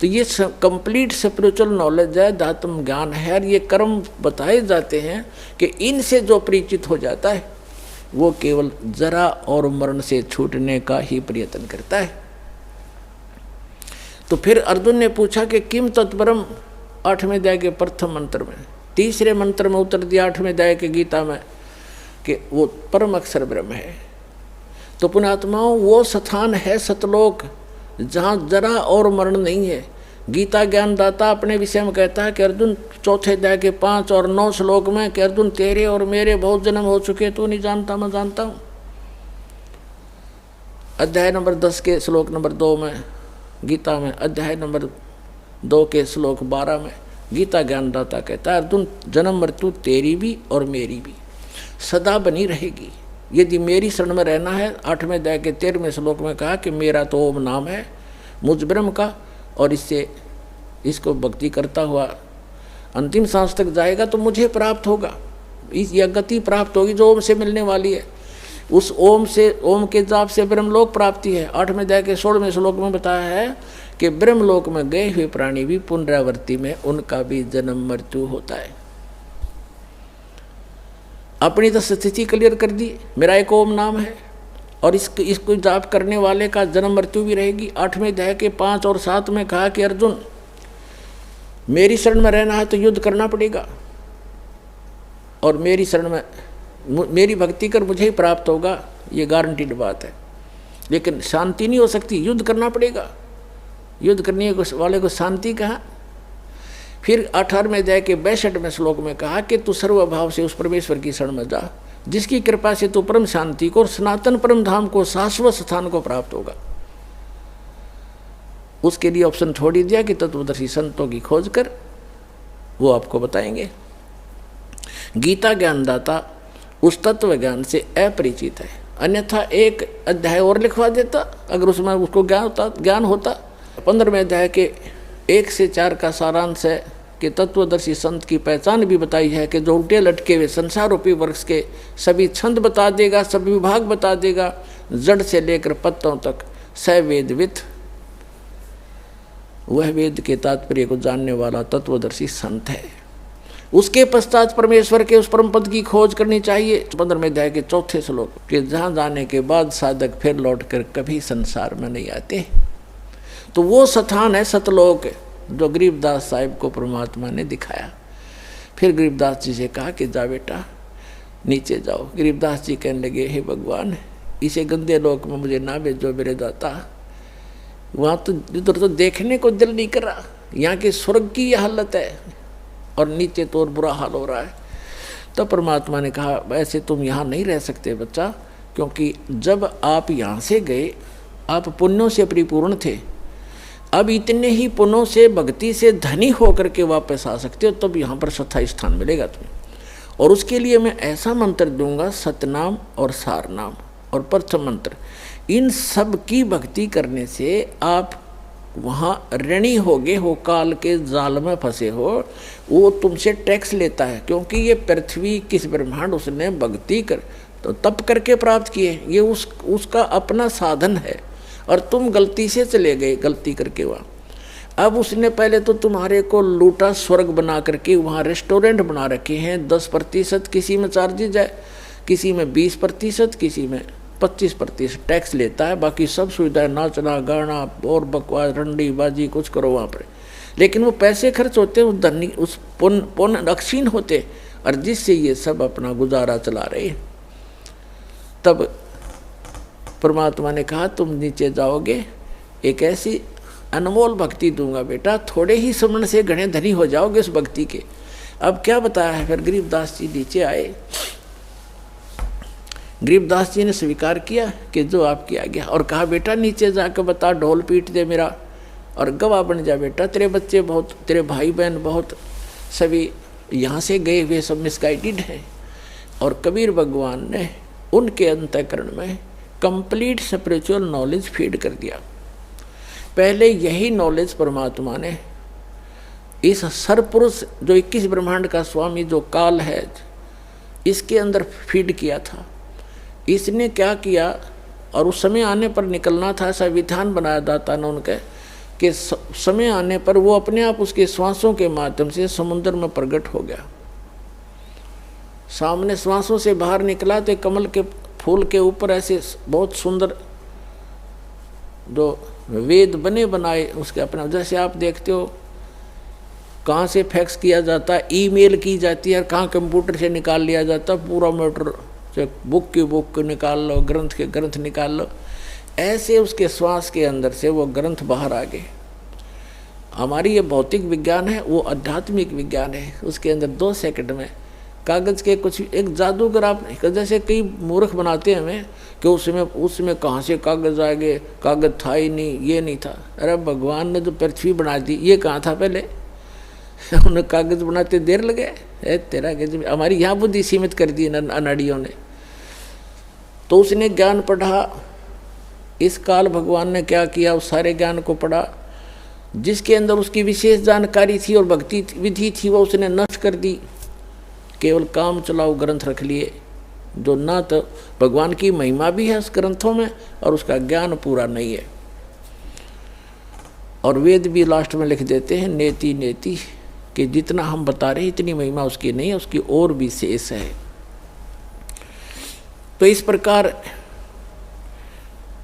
A: तो ये कंप्लीट स्पिरिचुअल नॉलेज है, धात्म ज्ञान है, और ये कर्म बताए जाते हैं कि इनसे जो परिचित हो जाता है वो केवल जरा और मरण से छूटने का ही प्रयत्न करता है। तो फिर अर्जुन ने पूछा कि किम तत्परम, 8वें अध्याय के प्रथम मंत्र में, तीसरे मंत्र में उत्तर दिया 8वें अध्याय के गीता में कि वो परम अक्षर ब्रह्म है। तो पुण्यात्माओं, वो स्थान है सतलोक जहाँ जरा और मरण नहीं है। गीता ज्ञान दाता अपने विषय में कहता है कि अर्जुन, चौथे अध्याय के 5 और 9 श्लोक में कि अर्जुन, तेरे और मेरे बहुत जन्म हो चुके, तू नहीं जानता, मैं जानता हूँ। अध्याय नंबर 10 के श्लोक नंबर 2 में गीता में, अध्याय नंबर 2 के श्लोक 12 में गीता ज्ञान दाता कहता है, अर्जुन, जन्म मृत्यु तेरी भी और मेरी भी सदा बनी रहेगी यदि मेरी शरण में रहना है। 8वें अध्याय के 13वें श्लोक में कहा कि मेरा तो ओम नाम है मुझ ब्रह्म का, और इसको भक्ति करता हुआ अंतिम सांस तक जाएगा तो मुझे प्राप्त होगा, यह गति प्राप्त होगी जो ओम से मिलने वाली है। उस ओम से, ओम के जाप से ब्रह्मलोक प्राप्ति है। 8वें अध्याय के 16वें श्लोक में बताया है कि ब्रह्मलोक में गए हुए प्राणी भी पुनरावृत्ति में उनका भी जन्म मृत्यु होता है। अपनी तो स्थिति क्लियर कर दी, मेरा एक ओम नाम है और इसको जाप करने वाले का जन्म मृत्यु भी रहेगी। 8वें अध्याय के 5 और 7 में कहा कि अर्जुन, मेरी शरण में रहना है तो युद्ध करना पड़ेगा, और मेरी शरण में मेरी भक्ति कर मुझे ही प्राप्त होगा, ये गारंटीड बात है। लेकिन शांति नहीं हो सकती, युद्ध करना पड़ेगा। युद्ध करने वाले को शांति कहा। फिर 18वें अध्याय के 62वें श्लोक में कहा कि तू सर्वभाव से उस परमेश्वर की शरण में जा, जिसकी कृपा से तू परम शांति को और सनातन परम धाम को, शाश्वत स्थान को प्राप्त होगा। उसके लिए ऑप्शन छोड़ ही दिया कि तत्वदर्शी संतों की खोज कर, वो आपको बताएंगे। गीता ज्ञानदाता उस तत्व ज्ञान से अपरिचित है, अन्यथा एक अध्याय और लिखवा देता अगर उसमें उसको ज्ञान होता। 15वें अध्याय के 1 से 4 का सारांश है कि तत्वदर्शी संत की पहचान भी बताई है कि जो उल्टे लटके हुए संसार रूपी वृक्ष के सभी छंद बता देगा, सभी विभाग बता देगा, जड़ से लेकर पत्तों तक सवेदवित, वह वेद के तात्पर्य को जानने वाला तत्वदर्शी संत है। उसके पश्चात परमेश्वर के उस परम पद की खोज करनी चाहिए। 15वें अध्याय के 4 श्लोक के जहाँ जाने के बाद साधक फिर लौटकर कभी संसार में नहीं आते। तो वो स्थान है सतलोक, जो गरीबदास साहिब को परमात्मा ने दिखाया। फिर गरीबदास जी से कहा कि जा बेटा नीचे जाओ। गरीबदास जी कहने लगे, हे भगवान, इसे गंदे लोक में मुझे ना भेजो मेरे दाता, वहाँ तो इधर तो देखने को दिल नहीं कर रहा। यहाँ के स्वर्ग की यह हालत है और नीचे तो और बुरा हाल हो रहा है। तो परमात्मा ने कहा, वैसे तुम यहाँ नहीं रह सकते बच्चा, क्योंकि जब आप यहाँ से गए आप पुण्यों से परिपूर्ण थे। अब इतने ही पुण्यों से, भक्ति से धनी होकर के वापस आ सकते हो, तब यहाँ पर स्थायी स्थान मिलेगा तुम्हें। और उसके लिए मैं ऐसा मंत्र दूंगा, सतनाम और सारनाम और प्रथम मंत्र, इन सब की भक्ति करने से आप वहाँ ऋणी होगे हो, काल के जाल में फंसे हो। वो तुमसे टैक्स लेता है, क्योंकि ये पृथ्वी किस ब्रह्मांड उसने भक्ति कर तो तप करके प्राप्त किए, ये उसका अपना साधन है। और तुम गलती से चले गए, गलती करके वहाँ। अब उसने पहले तो तुम्हारे को लूटा, स्वर्ग बना करके वहाँ रेस्टोरेंट बना रखे हैं। 10% किसी में चार्जेज है, किसी में 20%, किसी में 25% टैक्स लेता है। बाकी सब सुविधाएं, नाचना गाना और बकवास रंडी बाजी कुछ करो वहाँ पर। लेकिन वो पैसे खर्च होते हैं, उस धनी उस पुण्य अक्षीण होते, और जिससे ये सब अपना गुजारा चला रहे। तब परमात्मा ने कहा, तुम नीचे जाओगे, एक ऐसी अनमोल भक्ति दूंगा बेटा, थोड़े ही समण से घने धनी हो जाओगे उस भक्ति के। अब क्या बताया है। फिर गरीबदास जी नीचे आए। गरीबदास जी ने स्वीकार किया कि जो आपकी आज्ञा, और कहा बेटा नीचे जाकर बता, ढोल पीट दे मेरा और गवाह बन जा बेटा। तेरे बच्चे बहुत, तेरे भाई बहन बहुत, सभी यहाँ से गए हुए सब मिसगाइडेड हैं। और कबीर भगवान ने उनके अंतःकरण में कंप्लीट स्पिरिचुअल नॉलेज फीड कर दिया। पहले यही नॉलेज परमात्मा ने इस सरपुरुष जो 21 ब्रह्मांड का स्वामी जो काल है, इसके अंदर फीड किया था। इसने क्या किया, और उस समय आने पर निकलना था, ऐसा विधान बनाया दाता ने उनके कि समय आने पर वो अपने आप उसके श्वासों के माध्यम से समुद्र में प्रकट हो गया। सामने श्वासों से बाहर निकला तो कमल के फूल के ऊपर ऐसे बहुत सुंदर जो वेद बने बनाए उसके अपने, जैसे आप देखते हो कहाँ से फैक्स किया जाता है, ईमेल की जाती है, और कहाँ कंप्यूटर से निकाल लिया जाता है पूरा मैटर, बुक की बुक निकाल लो, ग्रंथ के ग्रंथ निकाल लो। ऐसे उसके श्वास के अंदर से वो ग्रंथ बाहर आ गए। हमारी ये भौतिक विज्ञान है, वो आध्यात्मिक विज्ञान है। उसके अंदर 2 सेकंड में कागज़ के कुछ एक जादूगर, आप जैसे कई मूर्ख बनाते हैं हमें कि उसमें कहाँ से कागज़ आ गए, कागज़ था ही नहीं, ये नहीं था। अरे भगवान ने जो पृथ्वी बना दी, ये कहाँ था पहले? उन्हें कागज़ बनाते देर लगे। तेरा हमारी यहाँ बुद्धि सीमित कर दी अनाड़ियों ने। तो उसने ज्ञान पढ़ा। इस काल भगवान ने क्या किया, उस सारे ज्ञान को पढ़ा जिसके अंदर उसकी विशेष जानकारी थी और भक्ति विधि थी, वो उसने नष्ट कर दी। केवल काम चलाओ ग्रंथ रख लिए, जो ना तो भगवान की महिमा भी है उस ग्रंथों में और उसका ज्ञान पूरा नहीं है। और वेद भी लास्ट में लिख देते हैं नेति नेति, कि जितना हम बता रहे हैं इतनी महिमा उसकी नहीं है, उसकी और भी शेष है। तो इस प्रकार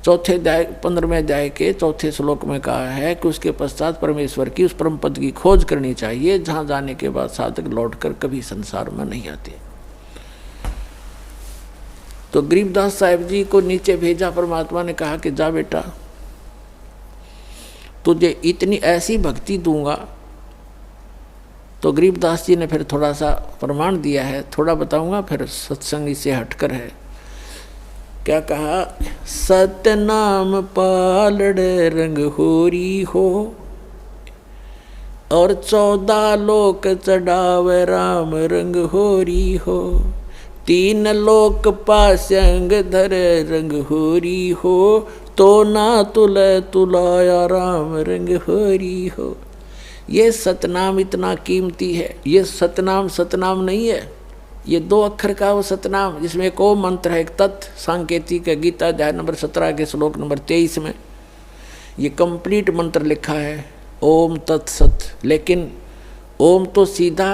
A: चौथे अध्याय 15वें अध्याय के चौथे श्लोक में कहा है कि उसके पश्चात परमेश्वर की उस परम पद की खोज करनी चाहिए जहाँ जाने के बाद साधक लौटकर कभी संसार में नहीं आते। तो गरीबदास साहिब जी को नीचे भेजा परमात्मा ने, कहा कि जा बेटा तुझे इतनी ऐसी भक्ति दूंगा। तो गरीबदास जी ने फिर थोड़ा सा प्रमाण दिया है, थोड़ा बताऊंगा फिर सत्संग इससे हटकर है। क्या कहा? सतनाम पालड़ रंग होरी हो और 14 लोक चढ़ावे राम रंग होरी हो, 3 लोक पासंग धर रंग होरी हो, तो ना तुलाया राम रंग होरी हो। ये सतनाम इतना कीमती है। ये सतनाम सतनाम नहीं है, ये 2 अक्षर का वो सतनाम जिसमें एक ओम मंत्र है, एक तत् सांकेतिक है। गीता अध्याय नंबर 17 के श्लोक नंबर 23 में ये कंप्लीट मंत्र लिखा है, ओम तत् सत। लेकिन ओम तो सीधा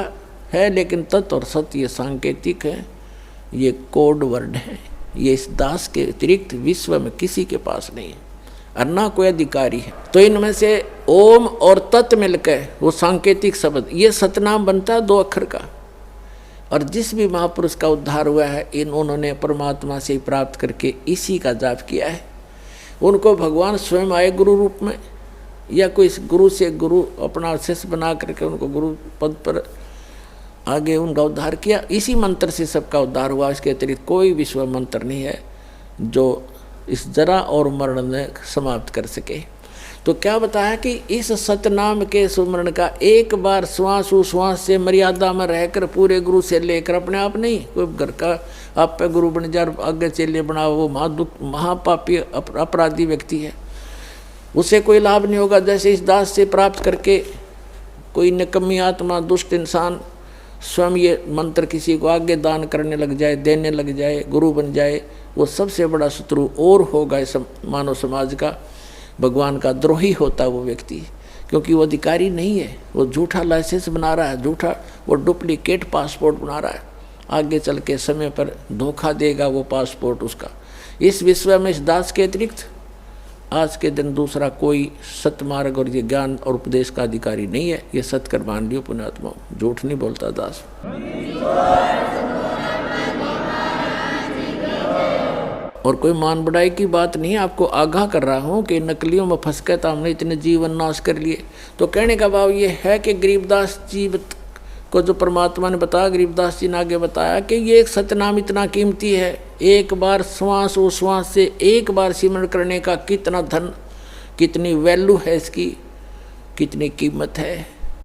A: है, लेकिन तत् और सत ये सांकेतिक है, ये कोड वर्ड है। ये इस दास के अतिरिक्त विश्व में किसी के पास नहीं है और ना कोई अधिकारी है। तो इनमें से ओम और तत् मिलकर वो सांकेतिक शब्द, ये सतनाम बनता है 2 अक्षर का। और जिस भी महापुरुष का उद्धार हुआ है, उन्होंने परमात्मा से प्राप्त करके इसी का जाप किया है। उनको भगवान स्वयं आए गुरु रूप में, या कोई गुरु से गुरु अपना शिष्य बना करके उनको गुरु पद पर आगे उनका उद्धार किया। इसी मंत्र से सबका उद्धार हुआ। इसके अतिरिक्त कोई विश्व मंत्र नहीं है जो इस जरा और मरण ने समाप्त कर सके। तो क्या बताया कि इस सतनाम के सुमरण का एक बार श्वास उश्वास से मर्यादा में रहकर पूरे गुरु से लेकर, अपने आप नहीं, कोई घर का आप पे गुरु बन जाए आगे चेले बनाओ, वो महापापी अपराधी व्यक्ति है, उसे कोई लाभ नहीं होगा। जैसे इस दास से प्राप्त करके कोई निकम्मी आत्मा दुष्ट इंसान स्वयं ये मंत्र किसी को आगे दान करने लग जाए, देने लग जाए, गुरु बन जाए, वो सबसे बड़ा शत्रु और होगा इस मानव समाज का। भगवान का द्रोही होता वो व्यक्ति, क्योंकि वो अधिकारी नहीं है, वो झूठा लाइसेंस बना रहा है, झूठा वो डुप्लीकेट पासपोर्ट बना रहा है। आगे चल के समय पर धोखा देगा वो पासपोर्ट उसका। इस विश्व में इस दास के अतिरिक्त आज के दिन दूसरा कोई सतमार्ग और ये ज्ञान और उपदेश का अधिकारी नहीं है। ये सत्कर मान लियो पुण्यात्मा, झूठ नहीं बोलता दास। और कोई मान बढ़ाई की बात नहीं, आपको आगाह कर रहा हूँ कि नकलियों में फंस कर तो हमने इतने जीवन नाश कर लिए। तो कहने का भाव ये है कि गरीबदास जी को जो परमात्मा ने बताया, गरीबदास जी ने आगे बताया कि ये एक सतनाम इतना कीमती है, एक बार श्वास उश्वास से एक बार सिमरण करने का कितना धन, कितनी वैल्यू है इसकी, कितनी कीमत है।